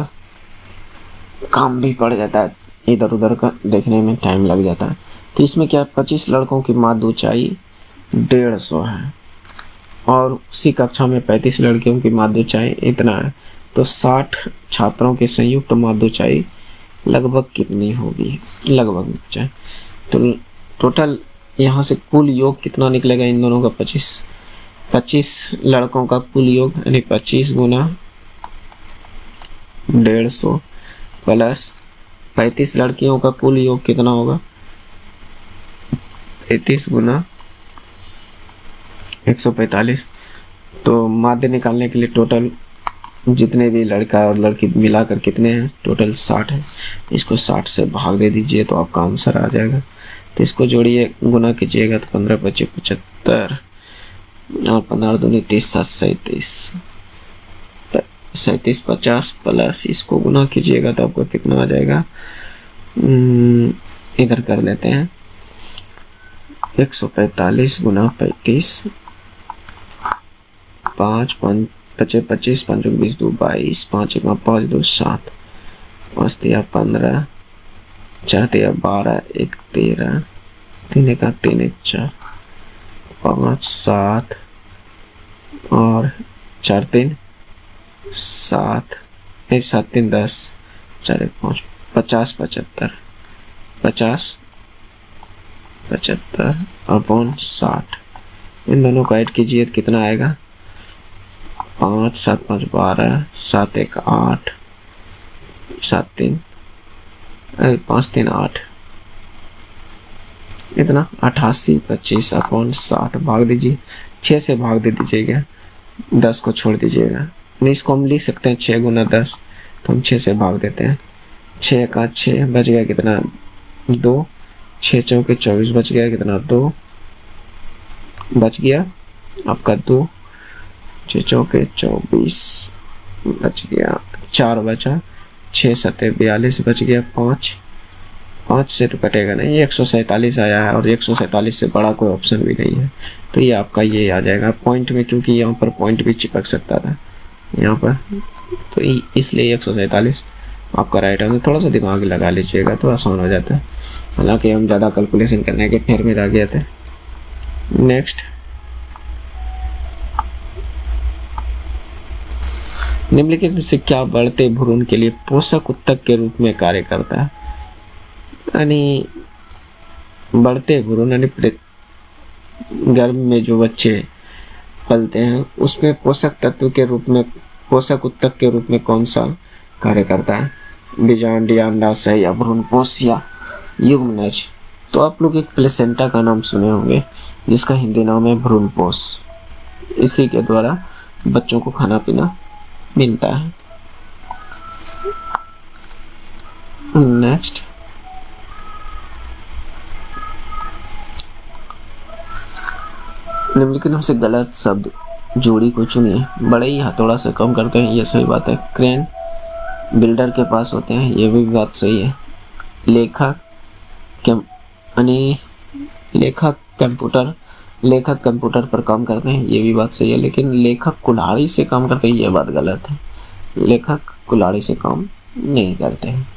काम भी पड़ जाता है, इधर उधर का देखने में टाइम लग जाता है। तो इसमें क्या 25 लड़कों की माध्य ऊंचाई 150 है, और उसी कक्षा में 35 लड़कियों की माध्य ऊंचाई इतना है। तो 60 छात्रों की संयुक्त माध्य ऊंचाई लगभग कितनी होगी, लगभग ऊंचाई। तो टोटल यहाँ से कुल योग कितना निकलेगा इन दोनों का 25 लड़कों का कुल योग, यानी 25 गुना 150 प्लस 35 लड़कियों का कुल योग कितना होगा 35 गुना 145। तो माध्य निकालने के लिए टोटल जितने भी लड़का और लड़की मिलाकर कितने हैं, टोटल 60 है। इसको 60 से भाग दे दीजिए तो आपका आंसर आ जाएगा। तो इसको जोड़िए, गुना कीजिएगा तो 15 25 75 और 15 दूनी 30 37 50 प्लस इसको गुना कीजिएगा तो आपको कितना आ जाएगा, इधर कर लेते हैं 145 गुना 35, 5 5 25 25 5 20 2 22 5 1 5 2 7 5 3 15 4 3 12 1 13 3 1 3 1 4 5 7 और 4 3 7 1 7 3 10 4 1 5 50 75 50 75 अपॉन 60। इन दोनों को ऐड कीजिए तो कितना आएगा 5 7 5 12 7 1 8 7 3 5 3 8 इतना 88 25 अपॉन 60 भाग दीजिए, 6 से भाग दे दीजिएगा, 10 को छोड़ दीजिएगा। इसको हम लिख सकते हैं 6 गुना 10, तो हम 6 से भाग देते हैं। 6 का 6 बच गया कितना 2, 6 चौके 24 बच गया कितना 2 बच गया आपका 2, 6 चौके 24 बच गया 4 बचा, 6 7 42 बच गया 5 से तो कटेगा नहीं, 147 आया है और 147 से बड़ा कोई ऑप्शन भी नहीं है। तो ये आपका ये आ जाएगा पॉइंट में, क्योंकि यहाँ पर पॉइंट भी चिपक सकता था यहाँ पर, तो इसलिए 147 आपका राइट आंसर। थोड़ा सा दिमाग लगा लीजिएगा तो आसान हो जाता है, हालांकि हम ज़्यादा कैलकुलेशन करने के फेर में रह गए थे। नेक्स्ट, निम्नलिखित में से क्या बढ़ते भ्रूण के लिए पोषक उत्तक के रूप में कार्य करता है। यानी बढ़ते भ्रूण यानी गर्भ में जो बच्चे पलते हैं उसमें पोषक तत्व के रूप में, पोषक उत्तक के रूप में कौन सा कार्य करता है, बीजांड या अंडाशय या भ्रूणपोष या युग्मनज। तो आप लोग एक प्लेसेंटा का नाम सुने होंगे जिसका हिंदी नाम है भ्रूणपोष, इसी के द्वारा बच्चों को खाना पीना मिलता है। नेक्स्ट, निम्नलिखित में से गलत शब्द जोड़ी को चुनिए। बड़े ही हथौड़ा से कम करते हैं, ये सही बात है। क्रेन बिल्डर के पास होते हैं, ये भी बात सही है। लेखक कंप्यूटर पर काम करते हैं, ये भी बात सही है। लेकिन लेखक कुल्हाड़ी से काम करते हैं, ये बात गलत है। लेखक कुल्हाड़ी से काम नहीं करते हैं।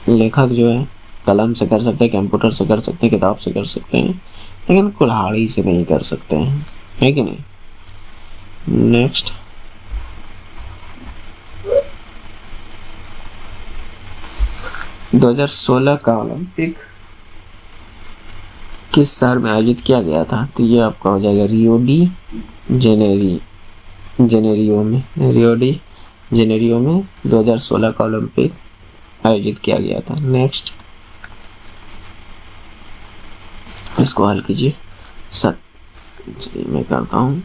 लेखक जो है कलम से कर सकते हैं, कंप्यूटर से कर सकते हैं, किताब से कर सकते हैं, लेकिन कुल्हाड़ी से नहीं कर सकते हैं, है कि नहीं। नेक्स्ट, दो 2016 का ओलंपिक किस शहर में आयोजित किया गया था? तो ये आपका हो जाएगा रियो डी जेनेरियो में 2016 का ओलंपिक आयोजित किया गया था। नेक्स्ट, इसको हल कीजिए। चलिए मैं करता हूँ।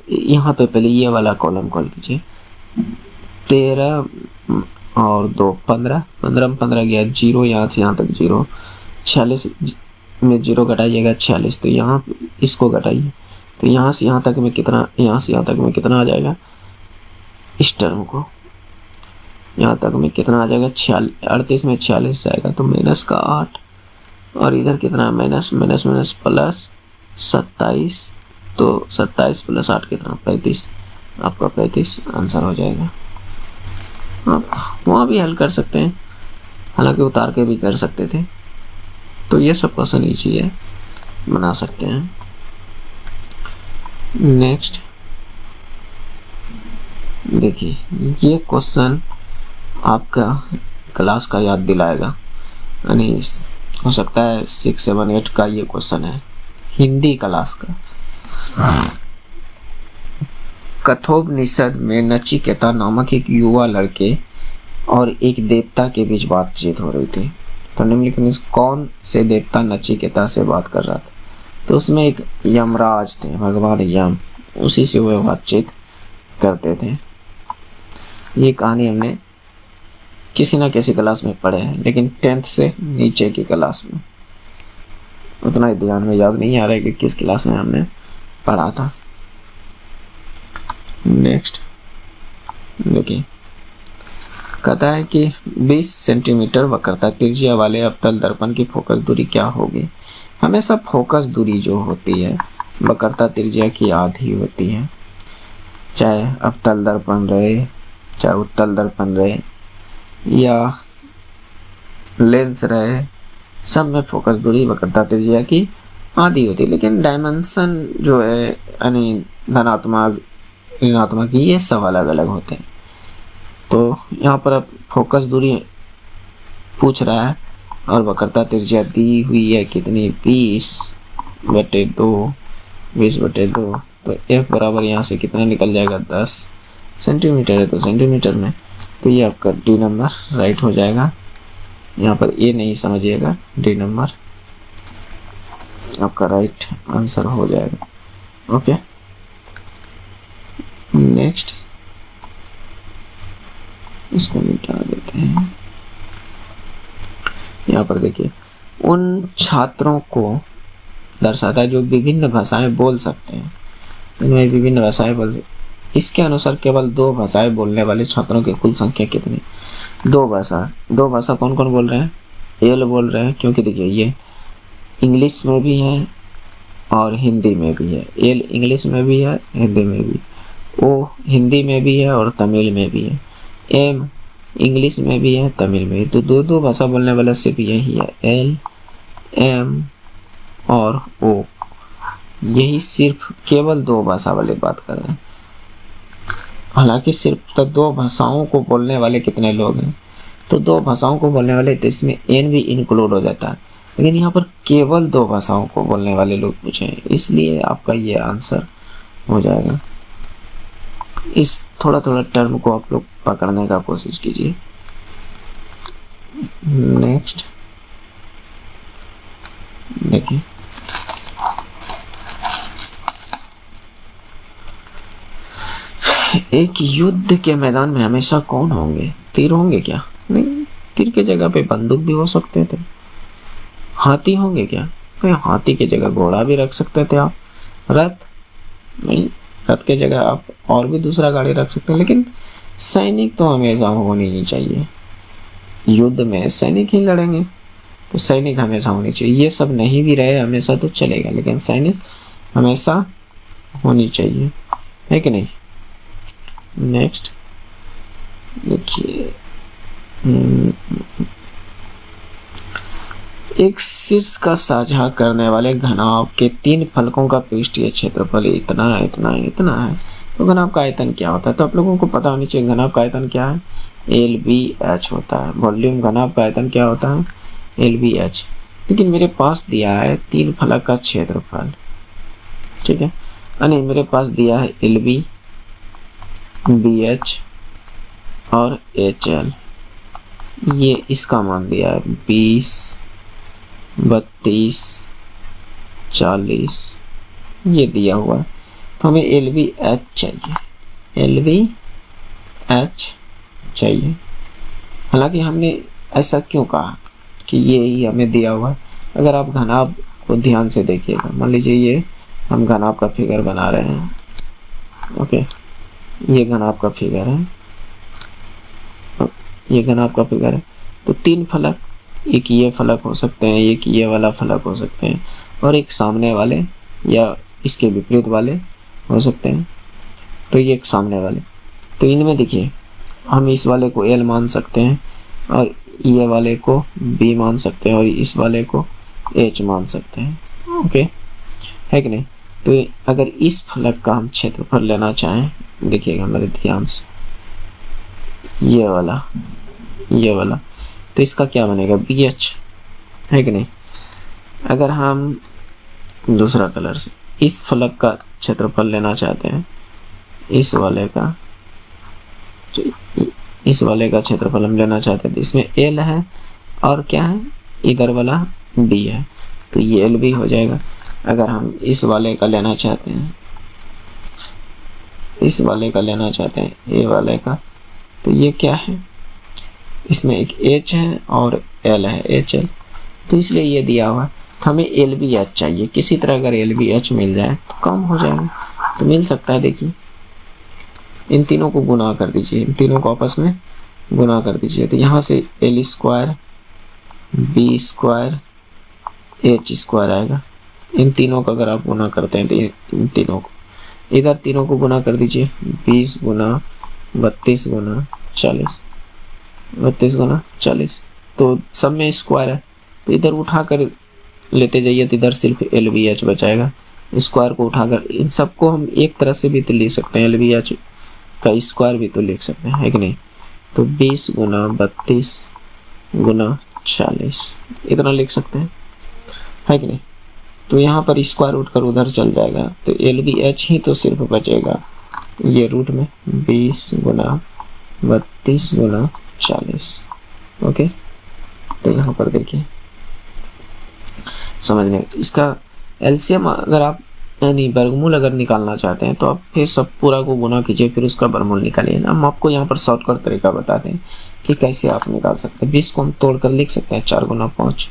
यहाँ पे पहले ये वाला कॉलम को हल कीजिए। 13 और 2 15 में 15 गया, 0 यहाँ से यहाँ तक 0, 46 में 0 घटाइएगा 46, तो यहाँ इसको घटाइए, तो यहाँ से यहाँ तक में कितना, यहाँ से यहाँ तक में कितना आ जाएगा, इस टर्म को यहाँ तक में कितना आ जाएगा, 38 में 46 जाएगा तो माइनस का 8, और इधर कितना माइनस प्लस 27, तो 27 प्लस 8 कितना 35, आपका 35 आंसर हो जाएगा। आप वहाँ भी हल कर सकते हैं, हालांकि उतार के भी कर सकते थे, तो ये सब क्वेश्चन ईजी है, बना सकते हैं। नेक्स्ट देखिए, ये क्वेश्चन आपका क्लास का याद दिलाएगा, यानी हो सकता है 6, 7, 8 का ये क्वेश्चन है, हिंदी क्लास का। कठोपनिषद में नचिकेता नामक एक युवा लड़के और एक देवता के बीच बातचीत हो रही थी, तो निम्नलिखित में कौन से देवता नचिकेता से बात कर रहा था? तो उसमें एक यमराज थे, भगवान यम, उसी से वो बातचीत करते थे। ये कहानी हमने किसी ना किसी क्लास में पढ़े हैं, लेकिन 10th से नीचे की क्लास में, उतना ध्यान में याद नहीं आ रहा है कि किस क्लास में हमने पढ़ा था। नेक्स्ट देखिए, कहता है कि 20 सेंटीमीटर वक्रता त्रिज्या वाले अवतल दर्पण की फोकस दूरी क्या होगी? हमेशा फोकस दूरी जो होती है वक्रता त्रिज्या की आधी होती है, चाहे अवतल दर्पण रहे, चाहे उत्तल दर्पण रहे, या लेंस रहे, सब में फोकस दूरी वक्रता त्रिज्या की आधी होती है। लेकिन डायमेंशन जो है, यानी धनात्मक ऋणात्मक, ये सब अलग अलग होते हैं। तो यहाँ पर अब फोकस दूरी पूछ रहा है और वक्रता त्रिज्या दी हुई है कितनी, 20/2, तो F बराबर यहाँ से कितना निकल जाएगा, 10 सेंटीमीटर है, तो सेंटीमीटर में, तो ये आपका डी नंबर राइट हो जाएगा। यहाँ पर ए नहीं समझिएगा, डी नंबर आपका राइट आंसर हो जाएगा। ओके, नेक्स्ट इसको मिटा देते हैं। यहाँ पर देखिए, उन छात्रों को दर्शाता है जो विभिन्न भाषाएं बोल सकते हैं, इनमें विभिन्न भाषाएं बोल, इसके अनुसार केवल 2 भाषाएं बोलने वाले छात्रों की कुल संख्या कितनी? 2 भाषा कौन कौन बोल रहे हैं? एल बोल रहे हैं, क्योंकि देखिए ये इंग्लिश में भी है और हिंदी में भी है। एल इंग्लिश में भी है, हिंदी में भी, ओ हिंदी में भी है और तमिल में भी है, एम इंग्लिश में भी है, तमिल में भी, तो 2 भाषा बोलने वाला सिर्फ यही है, एल, एम और ओ, यही सिर्फ केवल 2 भाषा वाले बात कर रहे हैं। हालांकि सिर्फ तो 2 भाषाओं को बोलने वाले कितने लोग हैं, तो 2 भाषाओं को बोलने वाले, तो इसमें एन भी इंक्लूड हो जाता है, लेकिन यहाँ पर केवल 2 भाषाओं को बोलने वाले लोग पूछे हैं, इसलिए आपका ये आंसर हो जाएगा। इस थोड़ा थोड़ा टर्म को आप लोग पकड़ने का कोशिश कीजिए। नेक्स्ट देखिए, एक युद्ध के मैदान में हमेशा कौन होंगे? तीर होंगे क्या? नहीं, तीर के जगह पे बंदूक भी हो सकते थे। हाथी होंगे क्या? तो हाथी की जगह घोड़ा भी रख सकते थे आप। रथ? नहीं, रथ के जगह आप और भी दूसरा गाड़ी रख सकते हैं, लेकिन सैनिक तो हमेशा होनी ही चाहिए। युद्ध में सैनिक ही लड़ेंगे, तो सैनिक हमेशा होनी चाहिए। ये सब नहीं भी रहे हमेशा तो चलेगा, लेकिन सैनिक हमेशा होनी चाहिए, है कि नहीं। नेक्स्ट देखिए, एक शीर्ष का साझा करने वाले घनाभ के 3 फलकों का पृष्ठीय क्षेत्रफल इतना है, इतना है, इतना है। तो घनाभ का आयतन क्या होता है, तो आप लोगों को पता होनी चाहिए। घनाभ का आयतन क्या है, LBH होता है। वॉल्यूम घनाभ का आयतन क्या होता है, LBH। लेकिन मेरे पास दिया है 3 फलक का क्षेत्रफल, ठीक है, यानी मेरे पास दिया है LB, BH और HL। ये इसका मान दिया है 20, 32, 40, ये दिया हुआ है। तो हमें LBH चाहिए, LBH चाहिए। हालांकि हमने ऐसा क्यों कहा कि ये ही हमें दिया हुआ है। अगर आप घनाभ को ध्यान से देखिएगा, मान लीजिए ये हम घनाभ का फिगर बना रहे हैं, ओके, ये घनाभ का फिगर है, ये घनाभ का फिगर है। तो 3 फलक, एक ये फलक हो सकते हैं, एक ये वाला फलक हो सकते हैं, और एक सामने वाले या इसके विपरीत वाले हो सकते हैं। तो ये एक सामने वाले, तो इनमें देखिए हम इस वाले को L मान सकते हैं, और ये वाले को B मान सकते हैं, और इस वाले को H मान सकते हैं, ओके, है कि नहीं। तो अगर इस फलक का हम क्षेत्रफल लेना चाहें, देखिएगा मेरे ध्यान से, ये वाला, तो इसका क्या बनेगा, BH, है कि नहीं। अगर हम दूसरा कलर से इस फलक का क्षेत्रफल लेना चाहते हैं, इस वाले का, तो इस वाले का क्षेत्रफल हम लेना चाहते हैं, तो इसमें L है और क्या है, इधर वाला B है, तो ये LB हो जाएगा। अगर हम इस वाले का लेना चाहते हैं, इस वाले का लेना चाहते हैं, A वाले का, तो ये क्या है, इसमें एक H है और L है, HL, तो इसलिए ये दिया हुआ है। हमें LBH चाहिए, किसी तरह अगर LBH मिल जाए तो कम हो जाएगा, तो मिल सकता है। देखिए इन तीनों को गुना कर दीजिए, इन तीनों को आपस में गुना कर दीजिए, तो यहाँ से L square, B square, H square आएगा। इन तीनों का अगर आप गुना करते हैं तो इन तीनों को, इधर तीनों को गुना कर दीजिए, 20 गुना 32 गुना 40, 32 गुना 40, तो सब में स्क्वायर है, तो इधर उठा कर लेते जाइए, तो इधर सिर्फ LBH बचाएगा। स्क्वायर को उठाकर इन सबको हम एक तरह से भी तो लिख सकते हैं, LBH का स्क्वायर भी तो लिख सकते हैं, है कि नहीं। तो 20 गुना 32 गुना 40 इतना लिख सकते हैं, है कि नहीं। तो यहाँ पर स्क्वायर उठकर उधर चल जाएगा, तो LBH ही तो सिर्फ बचेगा ये रूट में, 20 गुना 32 गुना 40, ओके। तो यहाँ पर देखिए समझने, इसका एलसीएम अगर आप यानी वर्गमूल अगर निकालना चाहते हैं, तो आप फिर सब पूरा को गुना कीजिए, फिर उसका वर्गमूल निकालिए। हम आपको यहाँ पर शॉर्टकट तरीका बताते हैं कि कैसे आप निकाल सकते हैं। 20 को हम तोड़कर लिख सकते हैं 4 गुना 5,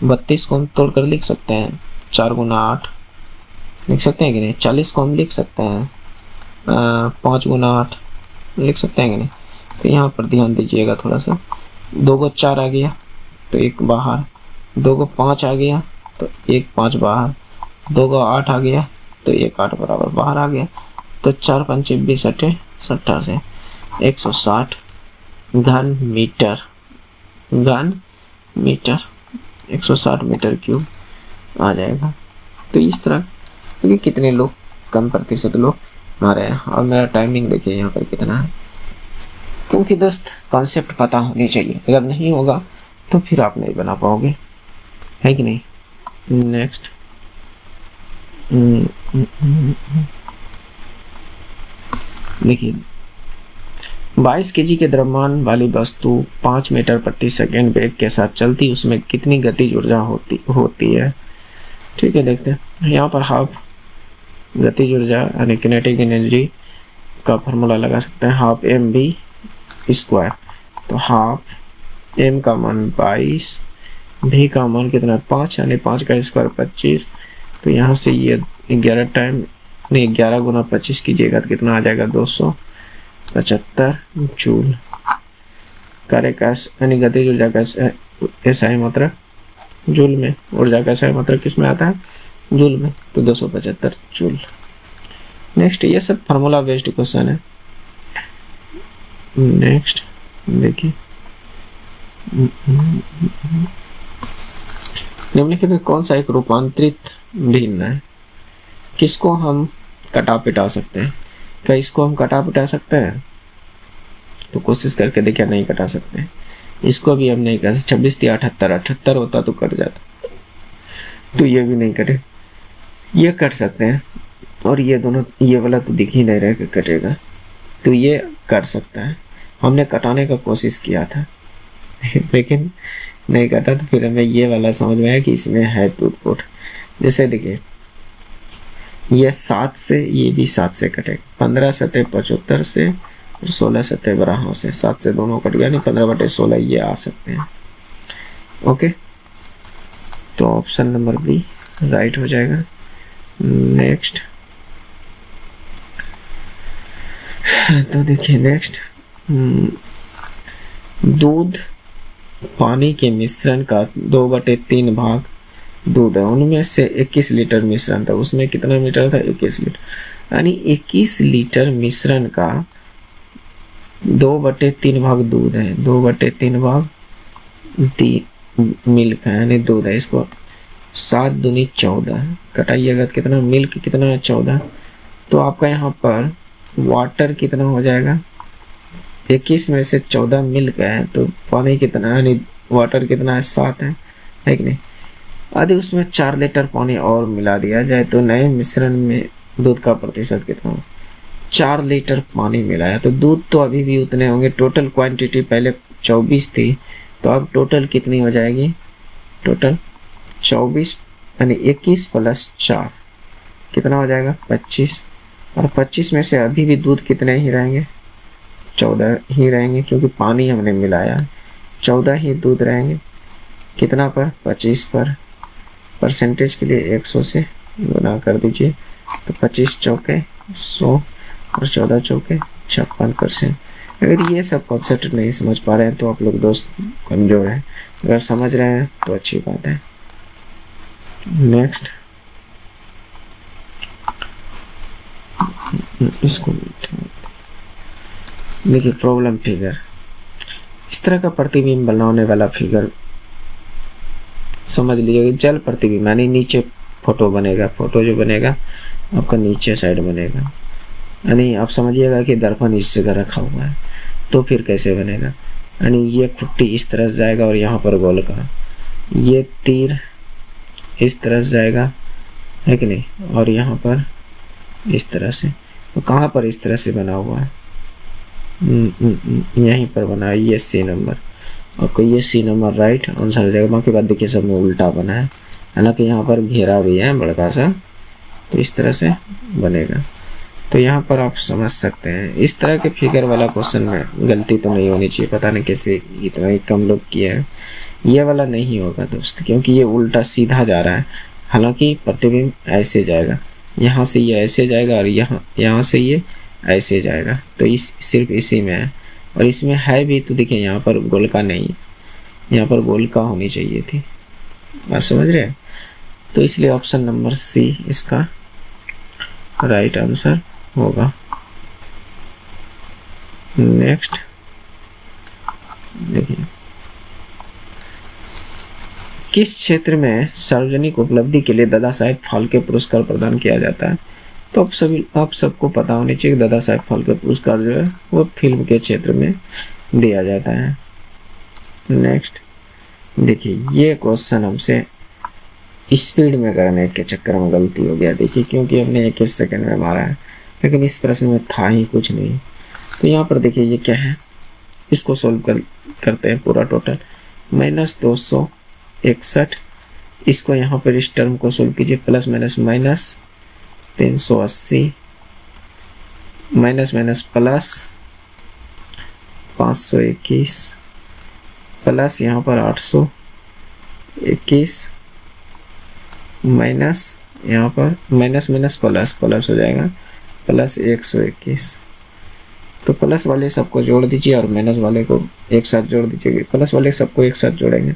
32 को हम तोड़कर लिख सकते हैं 4 गुना 8, लिख सकते हैं कि नहीं। 40 को हम लिख सकते हैं 5 गुना 8, लिख सकते हैं कि नहीं। तो यहाँ पर ध्यान दीजिएगा थोड़ा सा, 2 को 4 आ गया तो 1 बाहर, 2 को 5 आ गया तो 1 5 बाहर, 2 को 8 आ गया तो 1 8 बराबर बाहर आ गया। तो 4 5 20 अट्ठे 70 से 160 घन मीटर, 160 मीटर क्यूब आ जाएगा। तो इस तरह देखिए कितने लोग, कम प्रतिशत लोग हमारे हैं। और मेरा टाइमिंग देखिए यहाँ पर कितना है, क्योंकि दोस्त कॉन्सेप्ट पता होनी चाहिए, अगर नहीं होगा तो फिर आप नहीं बना पाओगे, है कि नहीं। नेक्स्ट देखिए 22 kg के द्रव्यमान वाली वस्तु 5 मीटर प्रति सेकेंड वेग के साथ चलती, उसमें कितनी गतिज ऊर्जा होती है। ठीक है, देखते हैं यहाँ पर हाफ गतिज ऊर्जा यानी किनेटिक एनर्जी का फॉर्मूला लगा सकते हैं, हाफ mv स्क्वायर। तो हाफ m का मान 22, v का मान कितना है 5, यानी 5 का स्क्वायर 25। तो यहाँ से ये 11 टाइम नहीं 11 गुना 25 कीजिएगा तो कितना आ जाएगा 275 जूल। कार्य का यानी गतिज ऊर्जा का SI मात्रक जूल में, ऊर्जा का SI मात्रक किस में आता है, जूल में, तो 275 जूल। नेक्स्ट, ये सब फार्मूला बेस्ड क्वेश्चन है। नेक्स्ट देखिए, निम्नलिखित में कौन सा एक रूपांतरित भिन्न है, किसको हम कटा पिटा सकते हैं? क्या इसको हम कटा पिटा सकते हैं? तो कोशिश करके देखिए, नहीं कटा सकते। इसको भी हम नहीं कर सकते। 26 या 78 होता तो कट जाता, तो ये भी नहीं कटे। ये कट सकते हैं, और ये दोनों, ये वाला तो दिख ही नहीं रहा कि कटेगा, तो ये कट सकता है। हमने कटाने का कोशिश किया था लेकिन नहीं कटा, तो फिर हमें ये वाला समझ में आया कि इसमें है टूट-फूट। जैसे देखिए, ये 7 से, ये भी 7 से कटेगा, 15 सतह 75 से और 16 सतह 12 से, 7 से दोनों कट गया, नहीं 15/16 ये आ सकते हैं। ओके, तो ऑप्शन नंबर बी राइट हो जाएगा। नेक्स्ट, तो देखिए नेक्स्ट, दूध पानी के मिश्रण का 2/3 भाग दूध है, उनमें से 21 लीटर मिश्रण था, उसमें कितना लीटर था, 21 लीटर। यानी 21 लीटर मिश्रण का 2/3 भाग दूध है, 2/3 भाग मिल्क है, यानी दूध है। इसको 7 दूनी 14 कटाइएगा, कितना मिल्क, कितना 14, तो आपका यहाँ पर वाटर कितना हो जाएगा, 21 में से 14 मिल्क है, तो पानी कितना, यानी वाटर कितना है, 7 है कि नहीं। यदि उसमें 4 लीटर पानी और मिला दिया जाए तो नए मिश्रण में दूध का प्रतिशत कितना हो, 4 लीटर पानी मिलाया तो दूध तो अभी भी उतने होंगे। टोटल क्वांटिटी पहले 24 थी, तो अब टोटल कितनी हो जाएगी, टोटल 24, यानी 21 + 4 कितना हो जाएगा, 25। और 25 में से अभी भी दूध कितने ही रहेंगे, 14 ही रहेंगे, क्योंकि पानी हमने मिलाया, 14 ही दूध रहेंगे। कितना पर, 25 पर। परसेंटेज के लिए 100 से गुना कर दीजिए, तो 25 चौके 100 और 14 चौके 56%। अगर ये सब कॉन्सेप्ट नहीं समझ पा रहे हैं तो आप लोग दोस्त कमजोर हैं, अगर समझ रहे हैं तो अच्छी बात है। नेक्स्ट, इसको देखिए, प्रॉब्लम फिगर, इस तरह का प्रतिबिंब बनाने वाला फिगर समझ लीजिए, जल प्रतिबिंब, यानी नीचे फोटो बनेगा, फोटो जो बनेगा आपका नीचे साइड बनेगा, यानी आप समझिएगा कि दर्पण इस जगह रखा हुआ है, तो फिर कैसे बनेगा, यानी ये खुट्टी इस तरह से जाएगा और यहाँ पर गोल का, ये तीर इस तरह से जाएगा, है कि नहीं, और यहाँ पर इस तरह से, तो कहाँ पर इस तरह से बना हुआ है, यहीं पर बना है, ये C नंबर, आपको ये C नंबर राइट आंसर हो जाएगा। बाकी बात देखिए सब में उल्टा बना है, हालांकि यहाँ पर घेरा भी है बड़का सा, तो इस तरह से बनेगा। तो यहाँ पर आप समझ सकते हैं, इस तरह के फिगर वाला क्वेश्चन में गलती तो नहीं होनी चाहिए, पता नहीं कैसे इतना ही कम लोग किया है। ये वाला नहीं होगा दोस्त, क्योंकि ये उल्टा सीधा जा रहा है, हालांकि प्रतिबिंब ऐसे जाएगा, यहाँ से ये ऐसे जाएगा और यहाँ से ये ऐसे जाएगा, तो इस सिर्फ इसी में है, और इसमें है भी, तो देखिए यहाँ पर गोलका नहीं है, यहाँ पर गोलका होनी चाहिए थी, बात समझ रहे हैं। तो इसलिए ऑप्शन नंबर C इसका राइट आंसर होगा। नेक्स्ट देखिए, किस क्षेत्र में सार्वजनिक उपलब्धि के लिए दादा साहेब फाल्के पुरस्कार प्रदान किया जाता है? तो आप सबको पता होनी चाहिए कि दादा साहेब फाल्के पुरस्कार जो है वो फिल्म के क्षेत्र में दिया जाता है। नेक्स्ट देखिए, ये क्वेश्चन हमसे स्पीड में करने के चक्कर में गलती हो गया, देखिए, क्योंकि हमने 21 सेकंड में मारा है, लेकिन इस प्रश्न में था ही कुछ नहीं। तो यहाँ पर देखिए ये क्या है, इसको सोल्व करते हैं पूरा टोटल, -261, इसको यहाँ पर इस टर्म को सोल्व कीजिए, plus minus minus 380, minus minus plus 521, plus यहाँ पर 821, माइनस यहाँ पर माइनस माइनस प्लस प्लस हो जाएगा, प्लस 121। तो प्लस वाले सबको जोड़ दीजिए और माइनस वाले को एक साथ जोड़ दीजिए। प्लस वाले सबको एक साथ जोड़ेंगे,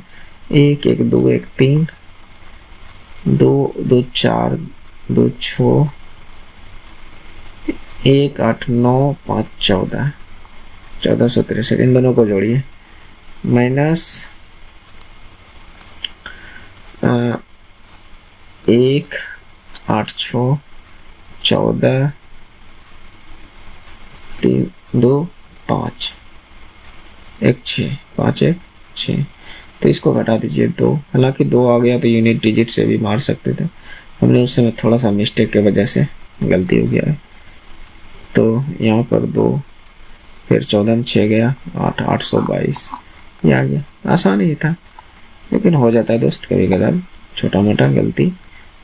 1 1 2 1 3, 2 2 4 2 6, 1 8 9 5 14, 1463। इन दोनों को जोड़िए, माइनस 1 8 6 14 3 2 5 1 6 5 1 6। तो इसको घटा दीजिए 2। हालांकि 2 आ गया तो यूनिट डिजिट से भी मार सकते थे, हमने उस समय थोड़ा सा मिस्टेक के वजह से गलती हो गया है। तो यहाँ पर 2, फिर 14 में 6 गया, 8 822 ये आ गया। आसान ही था, लेकिन हो जाता है दोस्त, कभी कभार छोटा मोटा गलती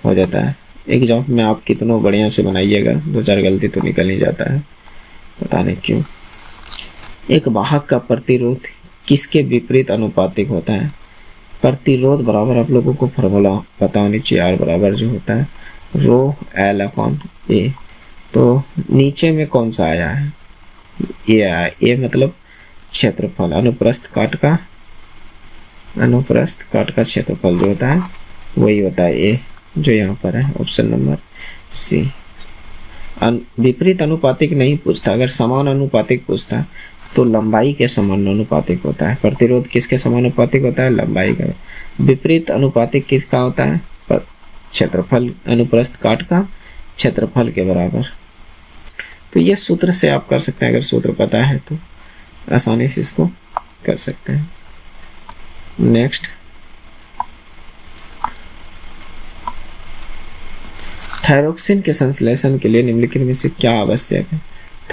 हो जाता है। एग्जाम में आप कितनों बढ़िया से बनाइएगा, 2-4 गलती तो निकल ही जाता है, पता नहीं क्यों। एक वाहक का प्रतिरोध किसके विपरीत अनुपातिक होता है? प्रतिरोध बराबर आप लोगों को फॉर्मूला पता होनी चाहिए, R बराबर जो होता है रो L/A। तो नीचे में कौन सा आया है? ये आया, ये मतलब क्षेत्रफल, अनुप्रस्थ काट का क्षेत्रफल जो होता है वही होता है ए, जो यहाँ पर है ऑप्शन नंबर सी। विपरीत अनुपातिक नहीं पूछता, अगर समान अनुपातिक पूछता तो लंबाई के समानुपातिक होता है। प्रतिरोध किसके समानुपातिक होता है? लंबाई का। विपरीत अनुपातिक किसका होता है? क्षेत्रफल, अनुप्रस्थ काट का क्षेत्रफल के बराबर। तो ये सूत्र से आप कर सकते हैं, अगर सूत्र पता है तो आसानी से इसको कर सकते हैं। नेक्स्ट, थायरोक्सिन के संश्लेषण के लिए निम्नलिखित में से क्या आवश्यक है?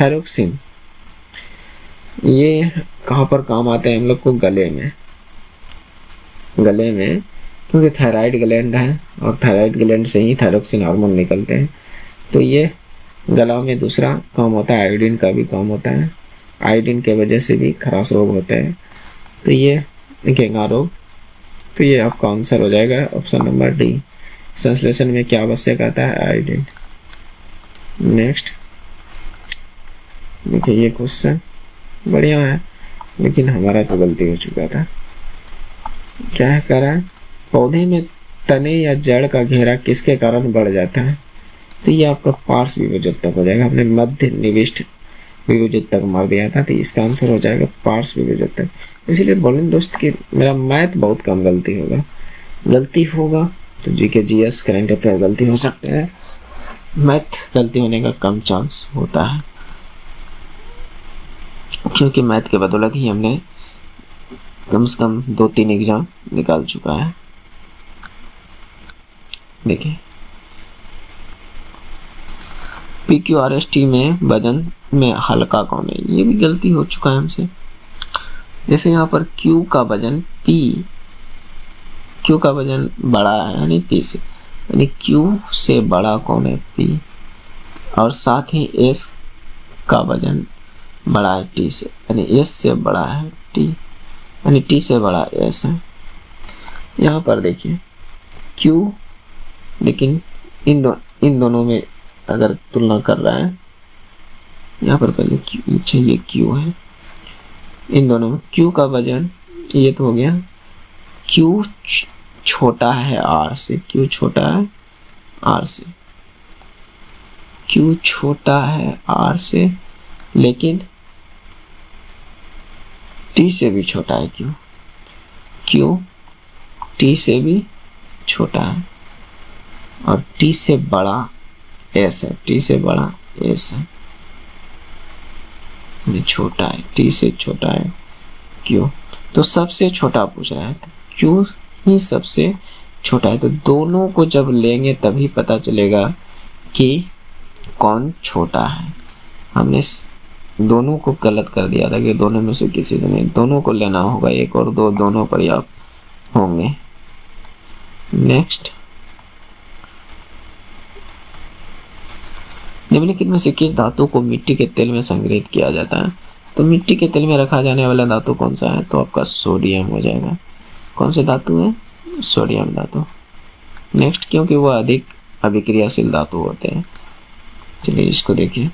थायरोक्सिन ये कहाँ पर काम आते हैं हम लोग को? गले में, क्योंकि थायराइड ग्लैंड है और थायराइड ग्लैंड से ही थायरोक्सिन हार्मोन निकलते हैं। तो ये गला में दूसरा काम होता है, आयोडीन का भी काम होता है। आयोडीन के वजह से भी खराश रोग होते हैं, तो ये घेंगा रोग। तो ये आपका आंसर हो जाएगा ऑप्शन नंबर डी। संश्लेषण में क्या आवश्यक आता है? आयोडीन। नेक्स्ट देखिए, ये क्वेश्चन बढ़िया है, लेकिन हमारा तो गलती हो चुका था। क्या है कह रहा है? पौधे में तने या जड़ का घेरा किसके कारण बढ़ जाता है? तो ये आपका पार्श्व विभुजत्तक हो जाएगा। हमने मध्य निविष्ट विभुजत्तक मार दिया था, तो इसका आंसर हो जाएगा पार्श्व विभुजत्तक। इसीलिए बोलें दोस्त कि मेरा मैथ बहुत कम गलती होगा तो जीके जीएस करंट अफेयर गलती हो सकते हैं, मैथ गलती होने का कम चांस होता है, क्योंकि मैथ के बदौलत ही हमने कम से कम 2-3 एग्जाम निकाल चुका है। देखिए, PQRST में वजन में हल्का कौन है? ये भी गलती हो चुका है हमसे। जैसे यहाँ पर Q का वजन Q का वजन बड़ा है यानी P से, यानी Q से बड़ा कौन है? P। और साथ ही S का वजन बड़ा है T से, यानी S से बड़ा है T, यानी T से बड़ा S है। यहाँ पर देखिए Q, लेकिन इन दोनों में अगर तुलना कर रहा है, यहाँ पर पहले Q, ये Q है, इन दोनों में Q का वजन ये तो हो गया, Q छोटा है R से, Q छोटा है R से, Q छोटा है R से, लेकिन T से भी छोटा है Q T से भी छोटा है, और T से बड़ा S है, T से बड़ा S है, छोटा है, T से छोटा है Q। तो सबसे छोटा पूछ रहा है, तो Q ही सबसे छोटा है। तो दोनों को जब लेंगे तभी पता चलेगा कि कौन छोटा है। हमने दोनों को गलत कर दिया था कि दोनों में से किसी से नहीं, दोनों को लेना होगा, 1 और 2 दोनों पर्याप्त होंगे। नेक्स्ट, निम्नलिखित में से किस धातु को मिट्टी के तेल में संग्रहित किया जाता है? तो मिट्टी के तेल में रखा जाने वाला धातु कौन सा है? तो आपका सोडियम हो जाएगा। कौन से धातु है? सोडियम धातु। नेक्स्ट, क्योंकि वह अधिक अभिक्रियाशील धातु होते हैं। चलिए इसको देखिए,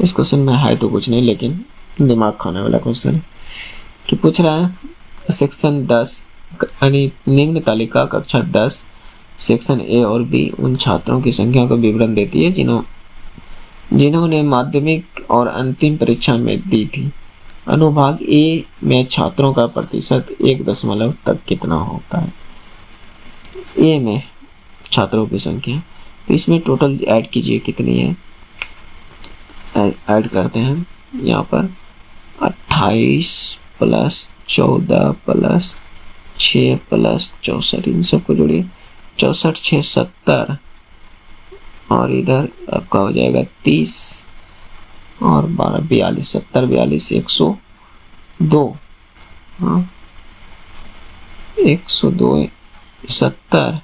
इस क्वेश्चन में है तो कुछ नहीं, लेकिन दिमाग खाने वाला क्वेश्चन कि पूछ रहा है सेक्शन 10 यानी निम्न तालिका कक्षा 10 सेक्शन ए और बी उन छात्रों की संख्या का विवरण देती है जिन्होंने माध्यमिक और अंतिम परीक्षा में दी थी। अनुभाग ए में छात्रों का प्रतिशत 1 तक कितना होता है? ए में छात्रों की संख्या, तो इसमें टोटल ऐड कीजिए कितनी है। ऐड करते हैं यहाँ पर 28 + 14 + 6 + 64, इन सबको जोड़िए 64 6 70 और इधर आपका हो जाएगा 30 और 12 42 70 42 102, हाँ 102 70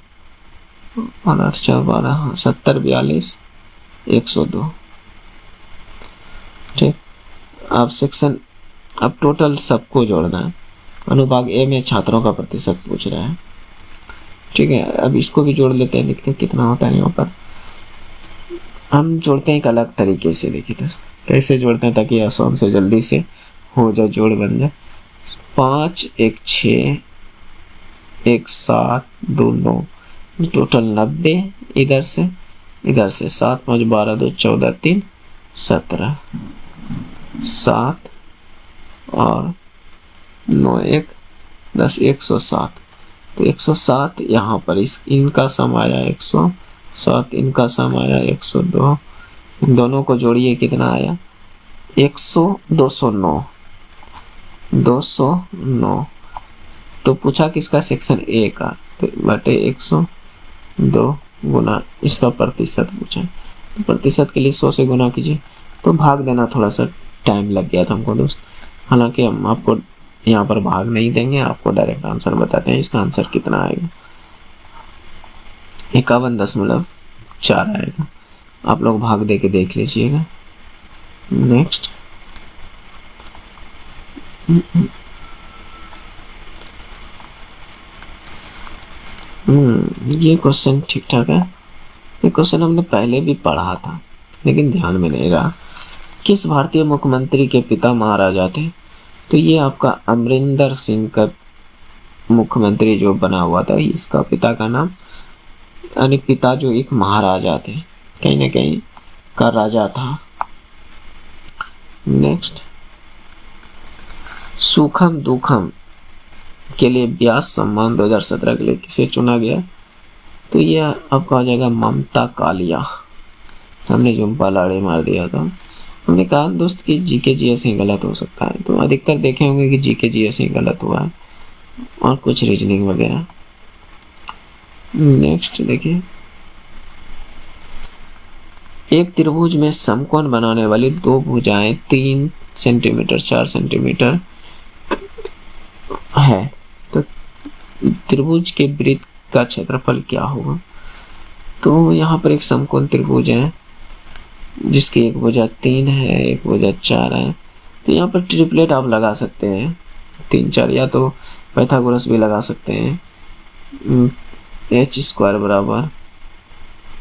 और 8 4 12, हाँ 70 42 102। ठीक, अब टोटल सबको जोड़ना है। अनुभाग ए में छात्रों का प्रतिशत पूछ रहा है। ठीक है, अब इसको भी जोड़ लेते हैं, देखते हैं कितना होता है। यहाँ पर हम जोड़ते हैं एक अलग तरीके से। देखिए दोस्त कैसे जोड़ते हैं ताकि आसान से जल्दी से हो जाए, जोड़ बन जाए। 5 1 6 1 7 2 9, टोटल 90। इधर से 7 5 12 2 14 3 17, 7 और 9 1 10 107। तो 107 यहाँ पर इनका सम आया 107, इनका सम आया 102, इन दोनों को जोड़िए कितना आया 209। तो पूछा किसका? सेक्शन ए का, तो बटे 102 गुना इसका प्रतिशत पूछा। तो प्रतिशत के लिए 100 से गुना कीजिए, तो भाग देना थोड़ा सा टाइम लग गया था हमको दोस्त। हालांकि हम आपको यहाँ पर भाग नहीं देंगे, आपको डायरेक्ट आंसर बताते हैं। इसका आंसर कितना आएगा 51.4 आएगा। आप लोग भाग दे के देख लीजिएगा। नेक्स्ट, ये क्वेश्चन ठीक ठाक है। ये क्वेश्चन हमने पहले भी पढ़ा था लेकिन ध्यान में नहीं रहा। किस भारतीय मुख्यमंत्री के पिता महाराजा थे? तो ये आपका अमरिंदर सिंह का मुख्यमंत्री जो बना हुआ था, इसका पिता का नाम, यानी पिता जो एक महाराजा थे, कहीं ना कहीं का राजा था। नेक्स्ट, सुखम दुखम के लिए व्यास सम्मान 2017 के लिए किसे चुना गया? तो ये आपका हो जाएगा ममता कालिया। हमने जुम्पा लाड़े मार दिया था। हमने कहा दोस्त कि जीके जीएस ही गलत हो सकता है, तो अधिकतर देखे होंगे कि जीके जीएस ही गलत हुआ है और कुछ रीजनिंग वगैरह। नेक्स्ट देखिए, एक त्रिभुज में समकोण बनाने वाली दो भुजाएं 3 सेंटीमीटर 4 सेंटीमीटर है, तो त्रिभुज के वृत्त का क्षेत्रफल क्या होगा? तो यहाँ पर एक समकोण त्रिभुज है जिसकी एक भुजा 3 है, एक भुजा 4 है। तो यहाँ पर ट्रिपलेट आप लगा सकते हैं 3 4, या तो पाइथागोरस भी लगा सकते हैं। h² बराबर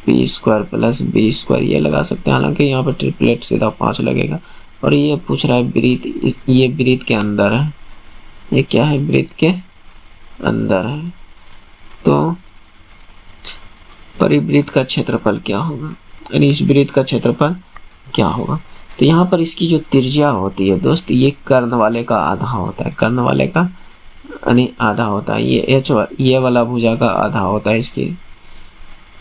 p² प्लस b², ये लगा सकते हैं। हालांकि यहाँ पर ट्रिपलेट सीधा 5 लगेगा। और ये पूछ रहा है वृत्त, ये वृत्त के अंदर है। ये क्या है? वृत्त के अंदर है। तो परिवृत्त का क्षेत्रफल क्या होगा, यानी इस वृत्त का क्षेत्रफल क्या होगा? तो यहाँ पर इसकी जो त्रिज्या होती है दोस्त, ये कर्ण वाले का आधा होता है। कर्ण वाले का यानी आधा होता है। ये वाला भुजा का आधा होता है इसकी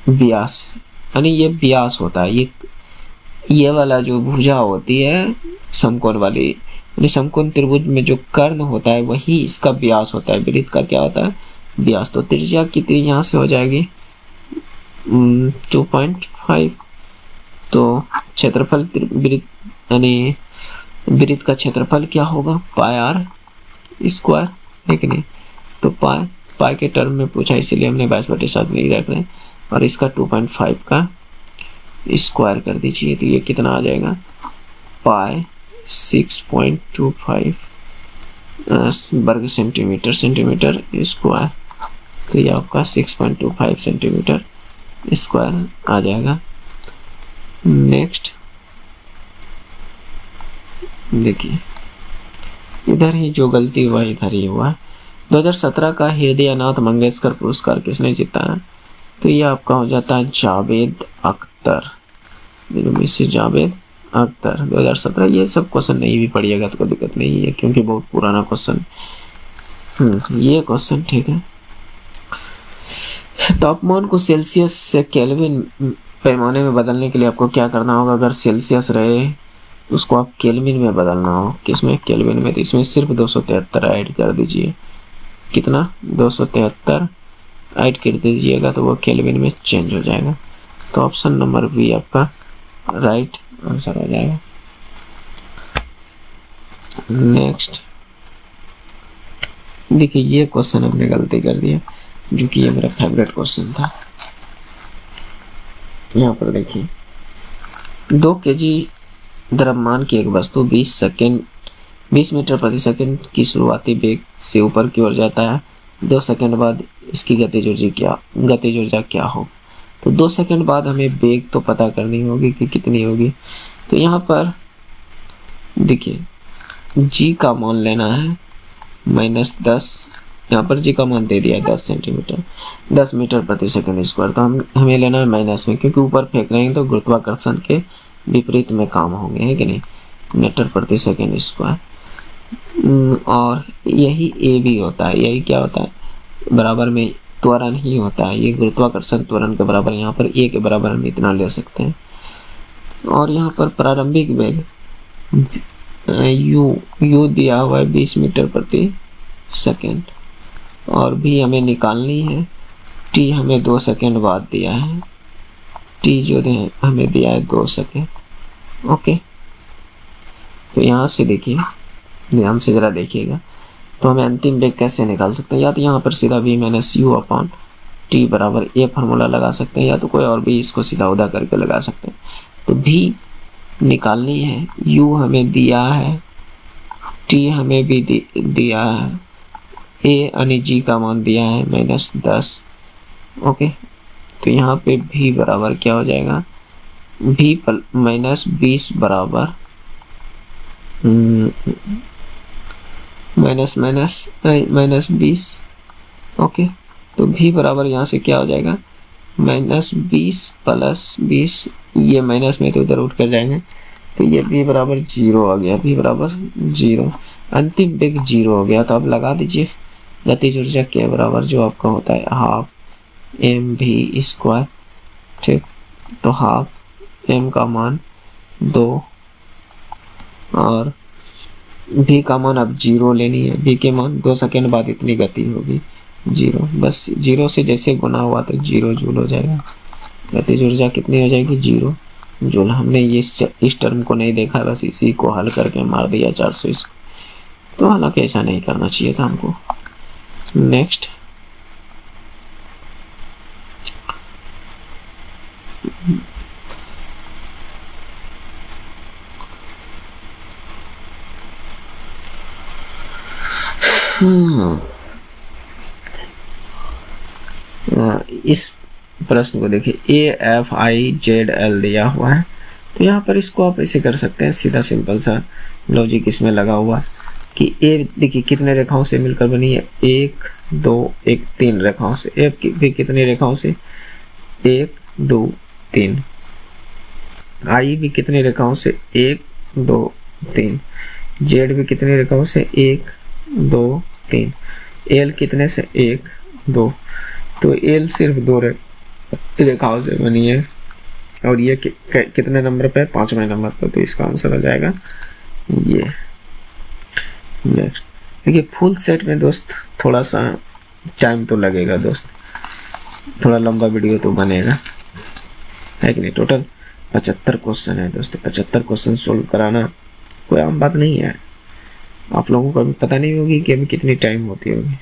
व्यास, यानी ये व्यास होता है। ये वाला जो भुजा होती है समकोण वाली, यानी समकोण त्रिभुज में जो कर्ण होता है वही इसका व्यास होता है। वृत्त का क्या होता है? व्यास। तो त्रिज्या कितनी यहाँ से हो जाएगी 2.5। तो क्षेत्रफल वृत्त यानी वृत्त का क्षेत्रफल क्या होगा? πr², है कि नहीं? तो पाई के टर्म में पूछा, इसीलिए हमने 22/7 नहीं रख रहे। और इसका 2.5 का स्क्वायर कर दीजिए, तो ये कितना आ जाएगा? पाई 6.25 वर्ग सेंटीमीटर स्क्वायर। तो ये आपका 6.25 सेंटीमीटर स्क्वायर आ जाएगा। नेक्स्ट देखिए, इधर ही जो गलती हुआ इधर ही हुआ। 2017 का हृदयनाथ मंगेशकर पुरस्कार किसने जीता है? तो ये आपका हो जाता है जावेद अख्तर, मिस्टर जावेद अख्तर 2017। ये सब क्वेश्चन नहीं भी पढ़िएगा तो कोई दिक्कत नहीं है, क्योंकि बहुत पुराना क्वेश्चन। ये क्वेश्चन ठीक है। तापमान को सेल्सियस से केल्विन पैमाने में बदलने के लिए आपको क्या करना होगा? अगर सेल्सियस रहे उसको आप केल्विन में बदलना हो। किसमें? केल्विन में। तो इसमें सिर्फ 273 ऐड कर दीजिए। कितना? 273 ऐड कर दीजिएगा तो वो केल्विन में चेंज हो जाएगा। तो ऑप्शन नंबर बी आपका राइट आंसर हो जाएगा। नेक्स्ट देखिए, ये क्वेश्चन हमने गलती कर दिया, जो कि ये मेरा फेवरेट क्वेश्चन था। यहाँ पर देखिए, 2 kg द्रव्यमान की एक वस्तु 20 मीटर प्रति सेकंड की शुरुआती वेग से ऊपर की ओर जाता है। 2 सेकंड बाद इसकी गतिज ऊर्जा क्या हो? तो 2 सेकंड बाद हमें वेग तो पता करनी होगी कि कितनी होगी। तो यहाँ पर देखिए, g का मान लेना है -10। यहाँ पर g का मान दे दिया है 10 सेंटीमीटर, 10 मीटर प्रति सेकंड स्क्वायर। तो हमें लेना है माइनस में, क्योंकि ऊपर फेंक रहे हैं तो गुरुत्वाकर्षण के विपरीत में काम होंगे, है कि नहीं? मीटर प्रति सेकंड स्क्वायर। और यही a भी होता है। यही क्या होता है? बराबर में त्वरण ही होता है। ये गुरुत्वाकर्षण त्वरण के बराबर, यहाँ पर a के बराबर हम इतना ले सकते हैं। और यहाँ पर प्रारंभिक वेग u दिया हुआ है 20 मीटर प्रति सेकंड, और भी हमें निकालनी है। t हमें 2 सेकंड बाद दिया है। t जो हमें दिया है 2 सेकंड। ओके, तो यहाँ से देखिए, ध्यान से जरा देखिएगा। तो हमें अंतिम वेग कैसे निकाल सकते हैं? या तो यहाँ पर सीधा v minus you upon T बराबर ए फार्मूला लगा सकते हैं, या तो कोई और भी इसको सीधा उदा करके लगा सकते हैं। तो v निकालनी है, u हमें दिया है, t हमें भी दिया है, a यानी g का मान दिया है -10। ओके, तो यहाँ पे v बराबर क्या हो जाएगा? v -20 बराबर -20। ओके, तो v बराबर यहाँ से क्या हो जाएगा? -20 + 20। ये माइनस में तो उधर उठ कर जाएंगे, तो ये v बराबर 0 आ गया। v बराबर 0, अंतिम वेग 0 हो गया। तो आप लगा दीजिए गतिज ऊर्जा के बराबर, जो आपका होता है हाफ mv²। ठीक, तो हाफ m का मान 2 और v का मान अब 0 लेनी है। v के मान 2 सेकंड बाद इतनी गति होगी 0, बस 0 से जैसे गुना हुआ तो 0 जूल हो जाएगा। गतिज ऊर्जा कितनी हो जाएगी? 0 जूल। हमने ये इस टर्म को नहीं देखा, बस इसी को हल करके मार दिया 400। तो हालांकि ऐसा नहीं करना चाहिए था हमको। नेक्स्ट इस प्रश्न को देखिए, AFIZL दिया हुआ है। तो यहाँ पर इसको आप ऐसे कर सकते हैं, सीधा सिंपल सा लॉजिक इसमें लगा हुआ कि ए देखिए कितने रेखाओं से मिलकर बनी है? 1 2 1 3 रेखाओं से। एफ भी कितनी रेखाओं से? 1 2 3। आई भी कितनी रेखाओं से? 1 2 3। जेड भी कितनी रेखाओं से? 1 2 3। एल कितने से? 1 2। तो एल सिर्फ 2 रेखाओं से बनी है, और ये कितने नंबर पे? 5वें नंबर पर। तो इसका आंसर हो जाएगा ये। नेक्स्ट देखिए, फुल सेट में दोस्त थोड़ा सा टाइम तो लगेगा दोस्त, थोड़ा लंबा वीडियो तो बनेगा, है कि नहीं? टोटल 75 क्वेश्चन है दोस्त। 75 क्वेश्चन सोल्व कराना कोई आम बात नहीं है। आप लोगों को अभी पता नहीं होगी कि अभी कितनी टाइम होती होगी।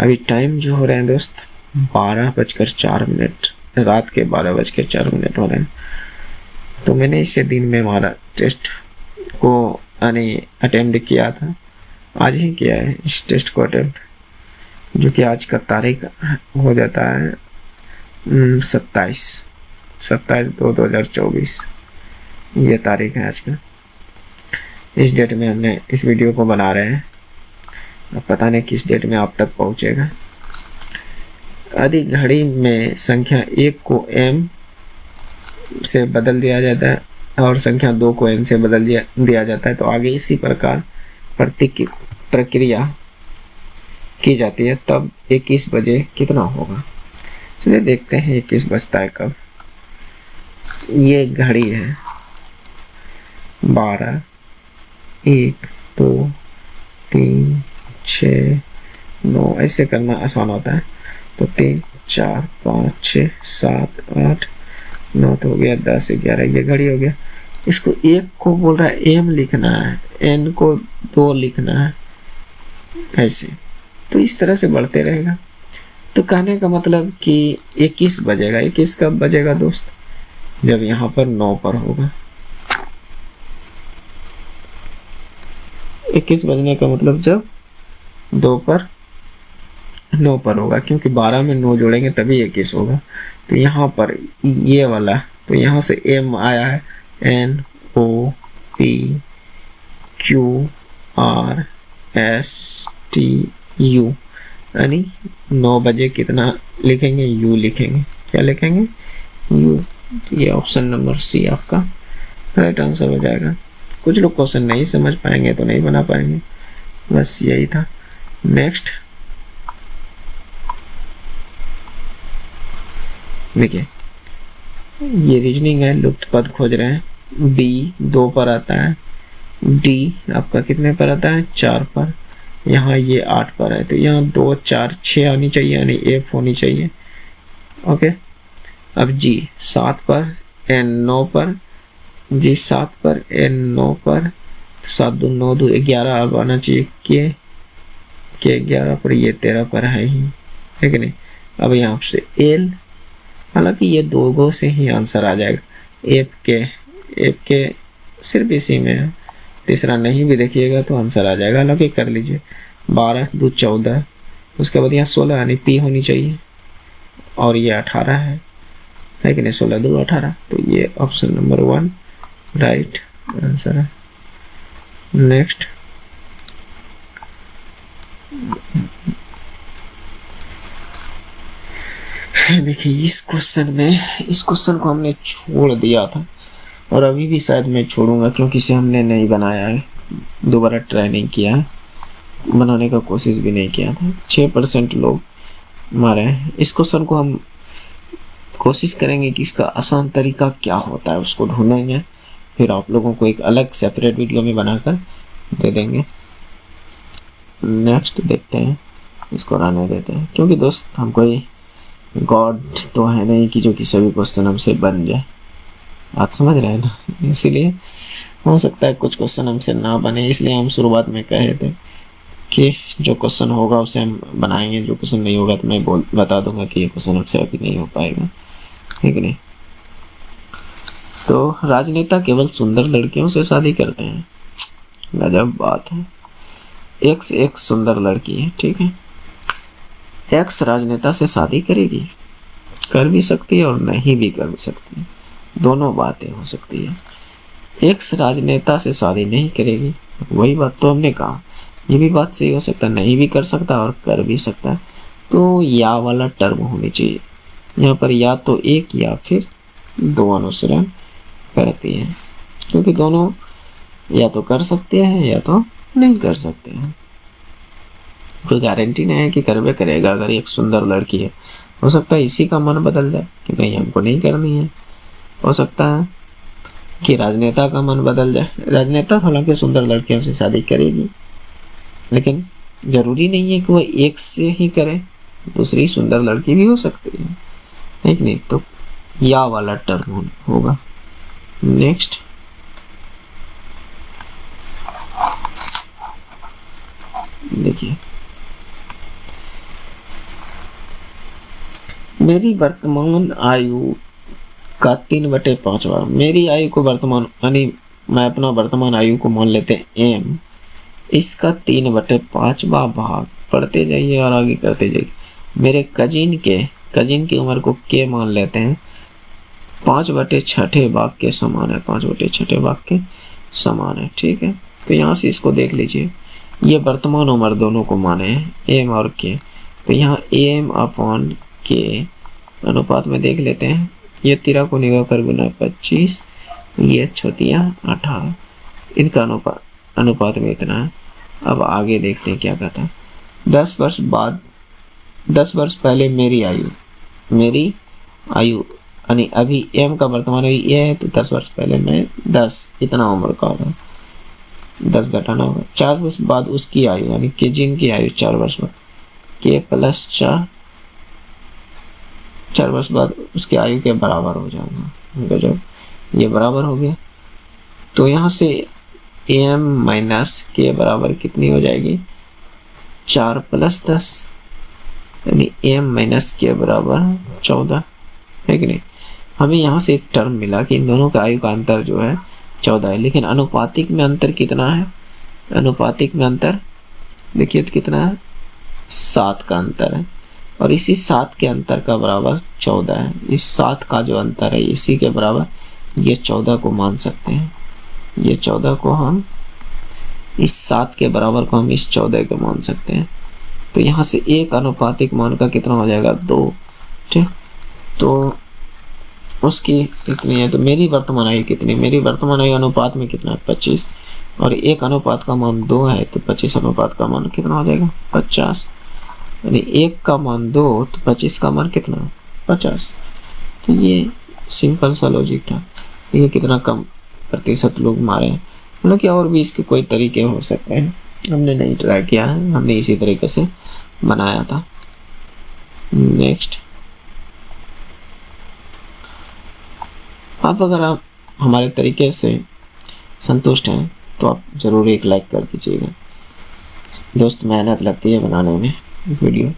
अभी टाइम जो हो रहे हैं दोस्त 12:04, रात के 12:04 हो रहे हैं। तो मैंने इसे दिन में हमारा टेस्ट को अटेम्प्ट किया था, आज ही किया है इस टेस्ट को अटेम्प्ट, जो कि आज का तारीख हो जाता है 27/2/2024 ये तारीख है आज का। इस डेट में हमने इस वीडियो को बना रहे हैं, अब पता नहीं किस डेट में आप तक पहुंचेगा। यदि घड़ी में संख्या 1 को m से बदल दिया जाता है और संख्या 2 को n से बदल दिया जाता है तो आगे इसी प्रकार प्रक्रिया की जाती है, तब 21 बजे कितना होगा। चलिए देखते हैं 21 बजता है कब। ये घड़ी है 12, 1, 2, 3, 6, 9, ऐसे करना आसान होता है। तो 3, 4, 5, 6, 7, 8, 9 तो हो गया, 10, 11 ये घड़ी हो गया। इसको 1 को बोल रहा है m लिखना है, n को 2 लिखना है, ऐसे तो इस तरह से बढ़ते रहेगा। तो कहने का मतलब कि 21 बजेगा। 21 कब बजेगा दोस्त? जब यहाँ पर 9 पर होगा। 21 बजने का मतलब जब 2 पर 9 पर होगा, क्योंकि 12 में 9 जोड़ेंगे तभी 21 होगा। तो यहाँ पर ये वाला, तो यहाँ से m आया है, N O P Q R S T U, यानी 9 बजे कितना लिखेंगे? U लिखेंगे। क्या लिखेंगे? U। ये ऑप्शन नंबर C आपका राइट आंसर हो जाएगा। कुछ लोग क्वेश्चन नहीं समझ पाएंगे तो नहीं बना पाएंगे, बस यही था। नेक्स्ट देखिए, ये रीजनिंग है, लुप्त पद खोज रहे हैं। B 2 पर आता है, D आपका कितने पर आता है? 4 पर। यहाँ ये 8 पर है, तो यहाँ 2, 4, 6 आनी चाहिए, यानी F होनी चाहिए। ओके, अब G 7 पर, N 9 पर, G 7 पर, N 9 पर, 7 2 9 2 11 अब आना चाहिए के 11 पर, ये 13 पर है ही, है कि नहीं। अब यहाँ से L, हालांकि ये 2 गो से ही आंसर आ जाएगा। F के सिर्फ इसी में है, तीसरा नहीं भी देखिएगा तो आंसर आ जाएगा। हालांकि कर लीजिए। 12 2 14, उसके बाद यहाँ 16 यानी P होनी चाहिए, और ये 18 है कि नहीं। 16 2 18, तो ये ऑप्शन नंबर 1 राइट आंसर है। नेक्स्ट देखिए, इस क्वेश्चन को हमने छोड़ दिया था और अभी भी शायद मैं छोड़ूंगा, क्योंकि इसे हमने नहीं बनाया है, दोबारा ट्राई नहीं किया है, बनाने का कोशिश भी नहीं किया था। 6% लोग मारे हैं। इस क्वेश्चन को हम कोशिश करेंगे कि इसका आसान तरीका क्या होता है उसको ढूंढेंगे, फिर आप लोगों को एक अलग सेपरेट वीडियो में बनाकर दे देंगे। नेक्स्ट देखते हैं, इसको रहने देते हैं, क्योंकि दोस्त हम कोई गॉड तो है नहीं कि जो कि सभी क्वेश्चन हमसे बन जाए। आप समझ रहे हैं ना, इसीलिए हो सकता है कुछ क्वेश्चन हमसे ना बने, इसलिए हम शुरुआत में कहे थे कि जो क्वेश्चन होगा उसे हम बनाएंगे, जो क्वेश्चन नहीं होगा तो मैं बता दूंगा कि ये क्वेश्चन हमसे अभी नहीं हो पाएगा, ठीक नहीं। तो राजनेता केवल सुंदर लड़कियों से शादी करते हैं, गजब बात है। X एक सुंदर लड़की है, ठीक है। X राजनेता से शादी करेगी, कर भी सकती है और नहीं भी कर सकती है, दोनों बातें हो सकती है। X राजनेता से शादी नहीं करेगी, वही बात तो हमने कहा, ये भी बात सही हो सकता है, नहीं भी कर सकता और कर भी सकता है। तो या वाला टर्म होनी चाहिए यहाँ पर, या तो एक या फिर 2 अनुसरण करती है, क्योंकि दोनों या तो कर सकते हैं या तो नहीं कर सकते हैं। कोई गारंटी नहीं है कि करवे करेगा। अगर एक सुंदर लड़की है, हो सकता है इसी का मन बदल जाए कि नहीं हमको नहीं करनी है। हो सकता है कि राजनेता का मन बदल जाए, राजनेता हालांकि सुंदर लड़कियों से शादी करेगी, लेकिन जरूरी नहीं है कि वो एक से ही करे, दूसरी सुंदर लड़की भी हो सकती है, ठीक नहीं। तो या वाला टर्म होगा। नेक्स्ट देखिए, मेरी वर्तमान आयु का 3/5, मेरी आयु को वर्तमान, यानी मैं अपना वर्तमान आयु को मान लेते हैं m, इसका 3/5 भाग पढ़ते जाइए और आगे करते जाइए। मेरे कजिन की उम्र को के मान लेते हैं, 5/6 भाग के समान है, 5/6 भाग के समान है। ठीक है, तो यहाँ से इसको देख लीजिए, ये वर्तमान उम्र दोनों को माने हैं, एम और के। तो यहाँ एम अपॉन के अनुपात में देख लेते हैं, ये 13 को निगाह कर गुना 25, ये 18, इनका अनुपात में इतना है। अब आगे देखते हैं क्या कहता है। 10 वर्ष बाद, 10 वर्ष पहले मेरी आयु यानी अभी एम का वर्तमान अभी ये है, तो 10 वर्ष पहले मैं 10 इतना उम्र का होगा, 10 घटाना होगा। 4 वर्ष बाद उसकी आयु यानी कि जिनकी आयु 4 वर्ष बाद, के प्लस 4 वर्ष बाद उसकी आयु के बराबर हो जाएगा। जब ये बराबर हो गया तो यहाँ से एम माइनस के बराबर कितनी हो जाएगी, 4 + 10 यानी एम माइनस के बराबर 14 है कि नहीं। हमें यहाँ से एक टर्म मिला कि इन दोनों का आयु का अंतर जो है 14 है, लेकिन अनुपातिक में अंतर कितना है, अनुपातिक में अंतर देखिए तो कितना है, 7 का अंतर है, और इसी 7 के अंतर का बराबर 14 है। इस 7 का जो अंतर है इसी के बराबर, ये 14 को मान सकते हैं, ये 14 को हम इस 7 के बराबर को हम इस 14 को मान सकते हैं। तो यहाँ से एक अनुपातिक मान का कितना हो जाएगा, 2। ठीक, तो उसकी कितनी है, तो मेरी वर्तमान आयु कितनी, मेरी वर्तमान आयु अनुपात में कितना है, 25, और एक अनुपात का मान 2 है, तो 25 अनुपात का मान कितना हो जाएगा, 50, यानी 1 का मान 2 तो 25 का मान कितना, 50। तो ये सिंपल सा लॉजिक था। ये कितना कम प्रतिशत लोग मारे हैं, मतलब कि और भी इसके कोई तरीके हो सकते हैं, हमने नहीं ट्राई किया है, हमने इसी तरीके से बनाया था। नेक्स्ट, अगर आप हमारे तरीके से संतुष्ट हैं तो आप ज़रूर एक लाइक कर दीजिएगा। दोस्त, मेहनत लगती है बनाने में वीडियो,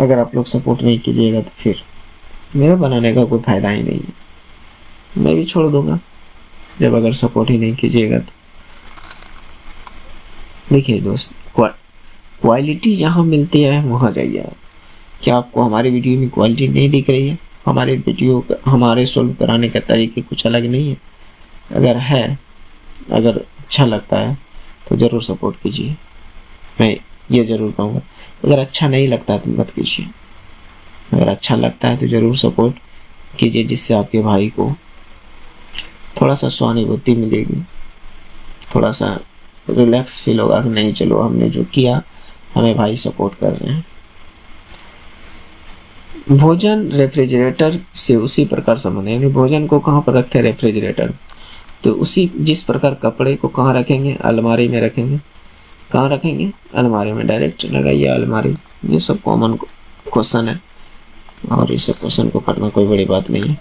अगर आप लोग सपोर्ट नहीं कीजिएगा तो फिर मेरा बनाने का कोई फ़ायदा ही नहीं है, मैं भी छोड़ दूंगा जब अगर सपोर्ट ही नहीं कीजिएगा तो। देखिए दोस्त, क्वालिटी जहाँ मिलती है वहाँ जाइए। क्या आपको हमारी वीडियो में क्वालिटी नहीं दिख रही है, हमारे वीडियो हमारे सोल्व कराने का तरीके कुछ अलग नहीं है, अगर अच्छा लगता है तो ज़रूर सपोर्ट कीजिए, मैं ये ज़रूर कहूँगा। अगर अच्छा नहीं लगता है तो मत कीजिए, अगर अच्छा लगता है तो ज़रूर सपोर्ट कीजिए, जिससे आपके भाई को थोड़ा सा सहानुभूति मिलेगी, थोड़ा सा रिलैक्स फील होगा कि नहीं चलो हमने जो किया हमें भाई सपोर्ट कर रहे हैं। भोजन रेफ्रिजरेटर से उसी प्रकार संबंध है, यानी भोजन को कहाँ पर रखते हैं, रेफ्रिजरेटर, तो उसी जिस प्रकार कपड़े को कहाँ रखेंगे, अलमारी में रखेंगे। कहाँ रखेंगे, अलमारी में, डायरेक्ट लगाइए अलमारी। ये सब कॉमन क्वेश्चन है और इस क्वेश्चन को करना कोई बड़ी बात नहीं है,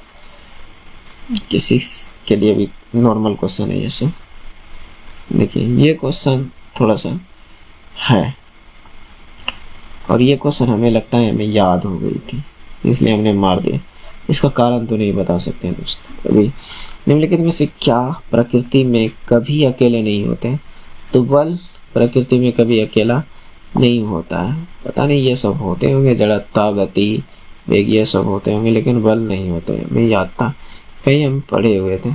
किसी के लिए भी नॉर्मल क्वेश्चन है ये सब। देखिए ये क्वेश्चन थोड़ा सा है और ये क्वेश्चन हमें लगता है हमें याद हो गई थी इसलिए हमने मार दिया, इसका कारण तो नहीं बता सकते हैं दोस्त। अभी निम्नलिखित में से क्या प्रकृति में कभी अकेले नहीं होते, तो बल प्रकृति में कभी अकेला नहीं होता है। पता नहीं ये सब होते होंगे, जड़ता, गति, वेग, ये सब होते होंगे, लेकिन बल नहीं होते। हमें याद था, कहीं हम पढ़े हुए थे।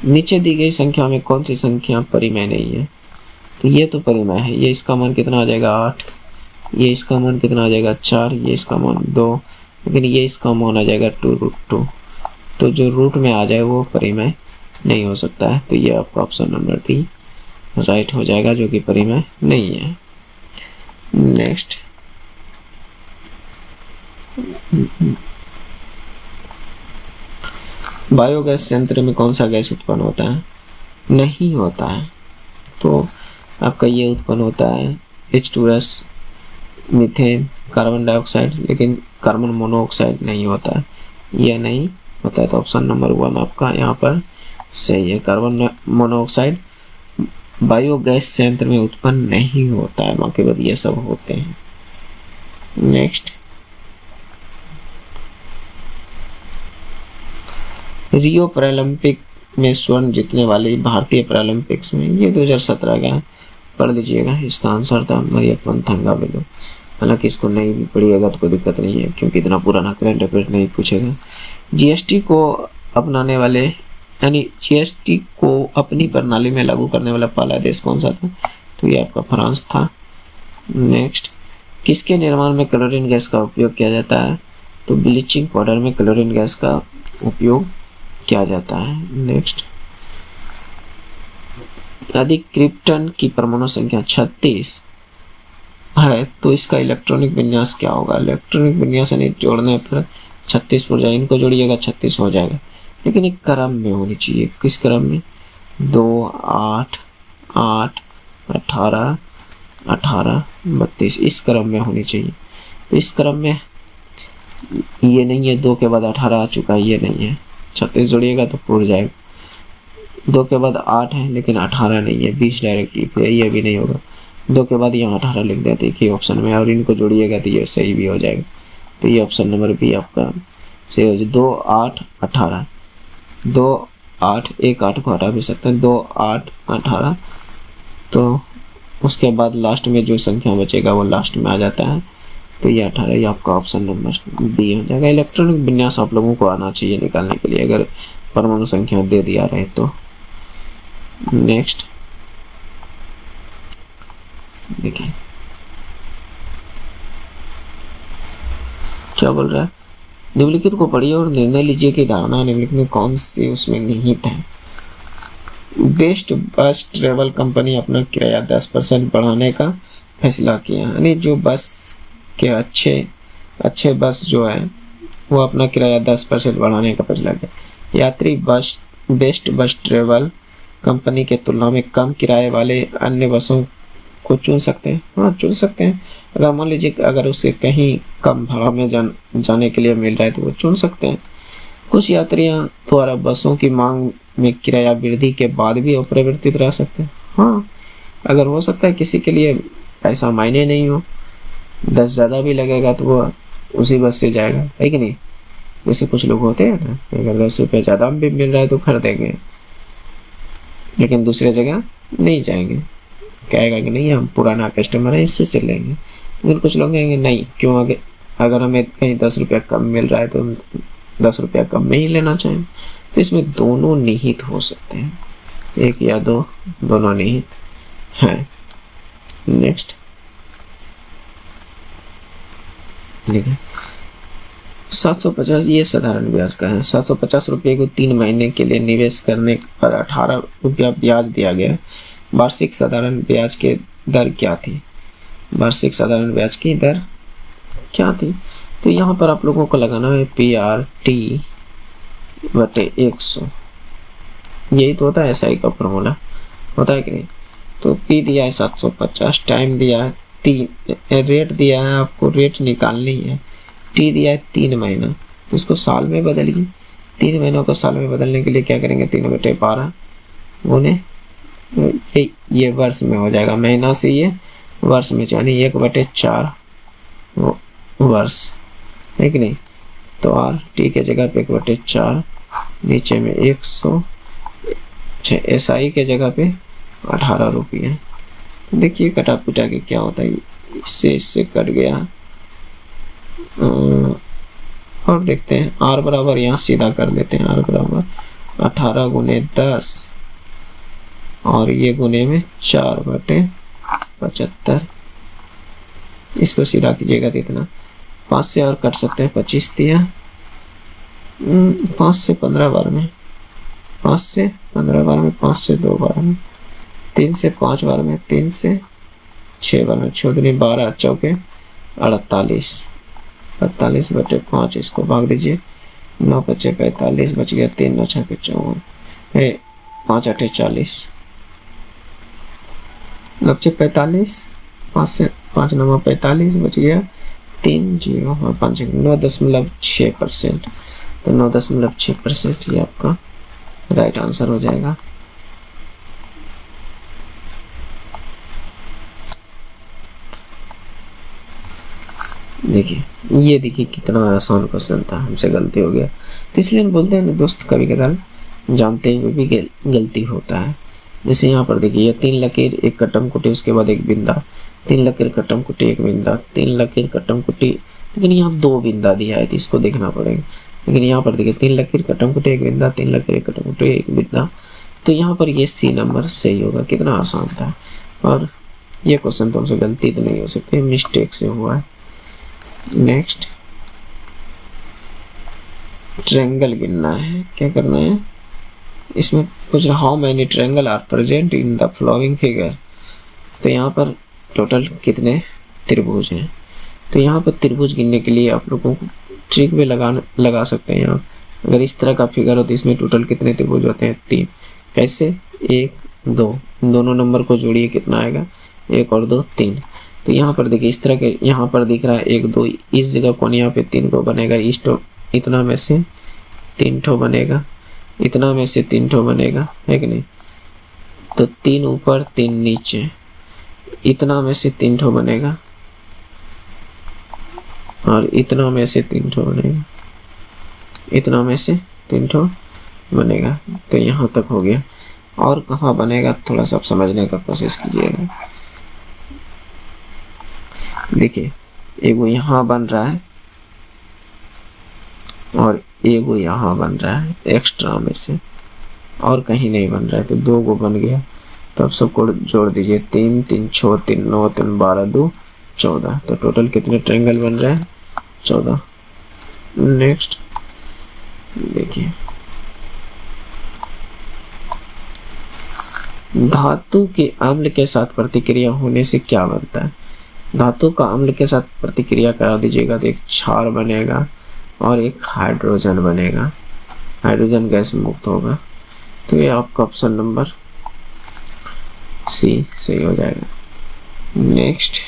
नीचे दी गई संख्या में कौन सी संख्या परिमेय नहीं है, तो ये तो परिमेय है। ये इसका मान कितना आ जाएगा, 8, ये इसका मान कितना आ जाएगा, 4, ये इसका मान 2, लेकिन ये इसका मान आ जाएगा 2√2। तो जो रूट में आ जाए वो परिमेय नहीं हो सकता है, तो ये आपका ऑप्शन नंबर डी राइट हो जाएगा, जो कि परिमेय नहीं है। नेक्स्ट, बायोगैस संयंत्र में कौन सा गैस उत्पन्न होता है, नहीं होता है, तो आपका ये उत्पन्न होता है H2S, मीथेन, कार्बन डाइऑक्साइड, लेकिन कार्बन मोनोऑक्साइड नहीं होता है, यह नहीं होता है। तो ऑप्शन नंबर 1 आपका यहाँ पर सही है, कार्बन मोनोऑक्साइड बायोगैस संयंत्र में उत्पन्न नहीं होता है, बाकी बाद ये सब होते हैं। नेक्स्ट, रियो पैरालंपिक में स्वर्ण जीतने वाली भारतीय पैरालंपिक्स में, ये 2017 का है, पढ़ लीजिएगा। इसका आंसर था मरियप्पन थंगावेलु। हालांकि इसको नहीं भी पढ़िएगा तो कोई दिक्कत नहीं है, क्योंकि इतना पुराना करंट अफेयर नहीं पूछेगा। जीएसटी को अपनाने वाले यानी जीएसटी को अपनी प्रणाली में लागू करने वाला पहला देश कौन सा था? तो ये आपका फ्रांस था। नेक्स्ट, किसके निर्माण में क्लोरीन गैस का उपयोग किया जाता है? तो ब्लीचिंग पाउडर में क्लोरीन गैस का उपयोग किया जाता है। नेक्स्ट, यदि क्रिप्टन की परमाणु संख्या 36 है तो इसका इलेक्ट्रॉनिक विन्यास क्या होगा? इलेक्ट्रॉनिक विन्यास यानी जोड़ने पर 36 हो जाएगा, इनको जोड़िएगा 36 हो जाएगा, लेकिन एक क्रम में होनी चाहिए। किस क्रम में? 2 8 8 18 18 32 इस क्रम में होनी चाहिए। तो इस क्रम में ये नहीं है, 2 के बाद 18 आ चुका है, ये नहीं है, 36 जोड़िएगा तो पूर जाएगा। 2 के बाद 8 है लेकिन 18 नहीं है, 20 डायरेक्ट लिख दिया, ये भी नहीं होगा। 2 के बाद यहाँ 18 लिख देते एक ही ऑप्शन में, और इनको जोड़िएगा तो ये सही भी हो जाएगा। तो ये ऑप्शन नंबर बी आपका सही हो जाए। 2 8 18 2 8 1 8 को हटा भी सकते हैं, 2 8 18। तो उसके बाद लास्ट में जो संख्या बचेगा वो लास्ट में आ जाता है, तो ये 18 ये आपका ऑप्शन नंबर बी हो जाएगा। इलेक्ट्रॉनिक विन्यास आप लोगों को आना चाहिए निकालने के लिए, अगर परमाणु संख्या दे दिया रहे तो। नेक्स्ट देखिए क्या बोल रहा है, निम्नलिखित को पढ़िए और निर्णय लीजिए कि धारणा निम्नलिखित में कौन सी उसमें निहित है। बेस्ट बस ट्रेवल कंपनी अपना किराया 10% बढ़ाने का फैसला किया, यानी जो बस के अच्छे बस जो है वो अपना किराया 10% बढ़ाने का फैसला किया। यात्री बस बेस्ट बस ट्रेवल कंपनी के तुलना में कम किराए वाले अन्य बसों को चुन सकते हैं। हाँ, चुन सकते हैं। अगर मान लीजिए अगर उसे कहीं कम भाड़ा में जाने के लिए मिल रहा है तो वो चुन सकते हैं। कुछ यात्रियां द्वारा बसों की मांग में किराया वृद्धि के बाद भी अपरिवर्तित रह सकते हैं। हाँ, अगर हो सकता है किसी के लिए ऐसा मायने नहीं हो, 10 ज़्यादा भी लगेगा तो वो उसी बस से जाएगा, है कि नहीं? जैसे कुछ लोग होते हैं ना, अगर 10 रुपये ज़्यादा भी मिल रहा है तो खरीदेंगे, लेकिन दूसरे जगह नहीं जाएंगे, कहेगा कि नहीं हम पुराना कस्टमर है इससे लेंगे। लेकिन कुछ लोग कहेंगे नहीं, क्यों आगे अगर हमें कहीं 10 रुपया कम मिल रहा है तो 10 रुपया कम में ही लेना चाहिए। तो इसमें दोनों निहित हो सकते हैं, एक या दो, दोनों निहित हैं। नेक्स्ट देखिए 750 ये साधारण ब्याज का है। 750 रुपये को 3 महीने के लिए निवेश करने पर 18 रुपया ब्याज दिया गया। वार्षिक साधारण ब्याज की दर क्या थी? वार्षिक साधारण ब्याज की दर क्या थी? तो यहाँ पर आप लोगों को लगाना है PRT बटे 100। यही तो होता है SI का फॉर्मूला, होता है कि नहीं? तो P दिया है 750, टाइम दिया है 3, रेट दिया है, आपको रेट निकालनी है। T दिया है 3 महीना, तो इसको साल में बदलिए। 3 महीनों को साल में बदलने के लिए क्या करेंगे? 3/12 गुने ये वर्ष में हो जाएगा, महीना से ये वर्ष में, यानी 1/4 वर्ष, है कि नहीं? तो RT के जगह पे 1/4, नीचे में 100, SI के जगह पे 18 रुपये। देखिए कटा पिटा के क्या होता है, इससे कट गया। और देखते हैं R बराबर, यहाँ सीधा कर लेते हैं, R बराबर 18 गुने 10 और ये गुने में 4/75। इसको सीधा कीजिएगा तो इतना, 5 से और कट सकते हैं, 25 दिया, 5 से 15 बार में, 5 से 15 बार में, 5 से 2 बार में, 3 से 5 बार में, 3 से 6 बार में, 6 दूनी 12, चौके 48, 48/5 इसको भाग दीजिए, 9×5 = 45 बच गया, 3 9 6 54, 5 8 40, बचे 45, 5 से 5 9 45 बच गया, 3 0 और 5 9.6%। तो 9.6% ये आपका राइट आंसर हो जाएगा। देखिए ये देखिए कितना आसान क्वेश्चन था, हमसे गलती हो गया। तो इसलिए हम बोलते हैं दोस्त कभी कदार जानते हुए भी गलती होता है। जैसे यहाँ पर देखिए ये 3 लकीर, एक कटम कुटी, उसके बाद एक बिंदा, तीन लकीर कट्टम कुटी एक बिंदा, तीन लकीर कट्टम कुटी, लेकिन यहाँ दो बिंदा दिया है तो इसको देखना पड़ेगा। लेकिन यहाँ पर देखिए तीन लकीर कट्टम कुटी एक बिंदा, तीन लकीर कट्टम कुटी एक बिंदा, तो यहाँ पर ये सी नंबर सही होगा। कितना आसान था। और ये क्वेश्चन तो हमसे गलती तो नहीं हो सकती, मिस्टेक से हुआ है। नेक्स्ट ट्रायंगल गिनना है। क्या करना है इसमें कुछ, how many triangle are present in the following figure. तो यहाँ पर टोटल कितने त्रिभुज हैं। तो यहाँ पर त्रिभुज गिनने के लिए आप लोगों को ट्रिक भी लगा सकते हैं। यहाँ अगर इस तरह का फिगर हो तो इसमें टोटल कितने त्रिभुज होते हैं, 3। कैसे, 1 2, दोनों नंबर को जोड़िए कितना आएगा, 1 और 2 3। तो यहाँ पर देखिए इस तरह के, यहाँ पर दिख रहा है 1 2, इस जगह कौन यहाँ पे 3 को बनेगा, इतना में से 3 ठो बनेगा, इतना में से 3 ठो बनेगा, है कि नहीं। तो 3 ऊपर 3 नीचे, इतना में से 3 ठो बनेगा और इतना में से 3 ठो बनेगा, इतना में से 3 ठो बनेगा। तो यहाँ तक हो गया। और कहाँ बनेगा थोड़ा सा समझने का कोशिश कीजिएगा। देखिए एगो यहाँ बन रहा है और एगो यहाँ बन रहा है एक्स्ट्रा में से, और कहीं नहीं बन रहा है, तो 2 गो बन गया। तो अब सबको जोड़ दीजिए, 3 3 6 3 9 3 12 2 14। तो टोटल कितने ट्रायंगल बन रहे हैं, 14। नेक्स्ट देखिए धातु के अम्ल के साथ प्रतिक्रिया होने से क्या बनता है। धातु का अम्ल के साथ प्रतिक्रिया करा दीजिएगा तो एक क्षार बनेगा और एक हाइड्रोजन बनेगा, हाइड्रोजन गैस मुक्त होगा। तो ये आपका ऑप्शन नंबर सी सही हो जाएगा। नेक्स्ट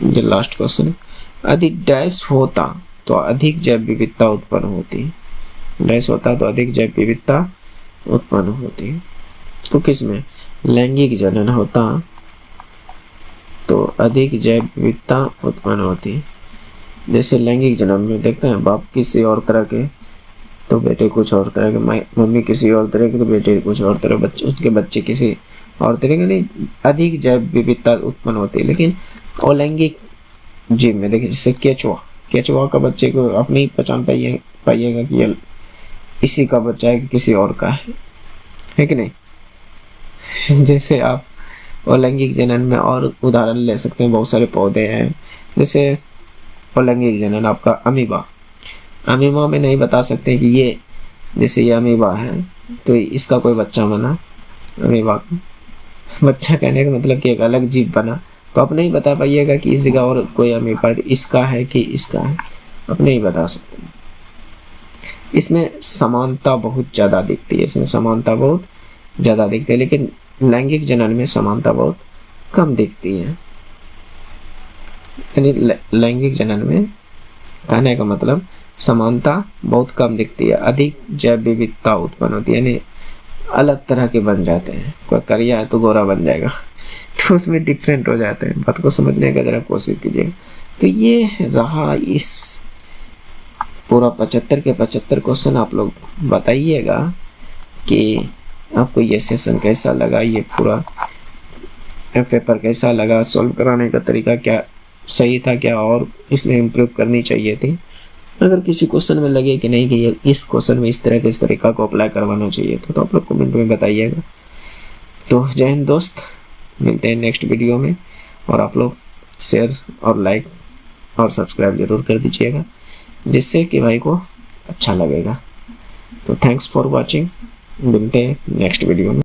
ये लास्ट क्वेश्चन, अधिक डैश होता तो अधिक जैव विविधता उत्पन्न होती है। डैश होता तो अधिक जैव विविधता उत्पन्न होती है। तो किसमें, लैंगिक जनन होता तो अधिक जैव विविधता उत्पन्न होती है। जैसे लैंगिक जनन में देखते हैं बाप किसी और तरह के तो बेटे कुछ और तरह के, मम्मी किसी और तरह के तो बेटे कुछ और तरह, बच्चे उसके बच्चे किसी और तरह के, नहीं अधिक जैव विविधता उत्पन्न होती है। लेकिन अलैंगिक जीव में देखिए जैसे केचुआ का बच्चे को आप नहीं पहचान पाइएगा कि ये इसी का बच्चा है कि किसी और का है कि नहीं। जैसे आप अलैंगिक जनन में और उदाहरण ले सकते हैं, बहुत सारे पौधे हैं। जैसे अलैंगिक जनन आपका अमीबा में नहीं बता सकते कि ये, जैसे ये अमीबा है तो इसका कोई बच्चा बना, अमीबा का बच्चा कहने का मतलब कि एक अलग जीव बना, तो आप नहीं बता पाइएगा कि इस जगह और कोई अमीबा इसका है कि इसका है, आप नहीं बता सकते। इसमें समानता बहुत ज़्यादा दिखती है, लेकिन लैंगिक जनन में समानता बहुत कम दिखती है। यानी लैंगिक जनन में कहने का मतलब समानता बहुत कम दिखती है, अधिक जैव विविधता उत्पन्न होती है, यानी अलग तरह के बन जाते हैं। कोई करिया है तो गोरा बन जाएगा, तो उसमें डिफरेंट हो जाते हैं। बात को समझने का जरा कोशिश कीजिएगा। तो ये रहा इस पूरा 75 के 75 क्वेश्चन। आप लोग बताइएगा कि आपको ये सेशन कैसा लगा, ये पूरा पेपर कैसा लगा, सॉल्व कराने का तरीका क्या सही था, क्या और इसमें इम्प्रूव करनी चाहिए थी। अगर किसी क्वेश्चन में लगे कि नहीं कि ये इस क्वेश्चन में इस तरह के इस तरीका को अप्लाई करवाना चाहिए था, तो आप लोग कमेंट में बताइएगा। तो जय हिंद दोस्त, मिलते हैं नेक्स्ट वीडियो में। और आप लोग शेयर और लाइक और सब्सक्राइब जरूर कर दीजिएगा, जिससे कि भाई को अच्छा लगेगा। तो थैंक्स फॉर वॉचिंग, मिलते हैं नेक्स्ट वीडियो में।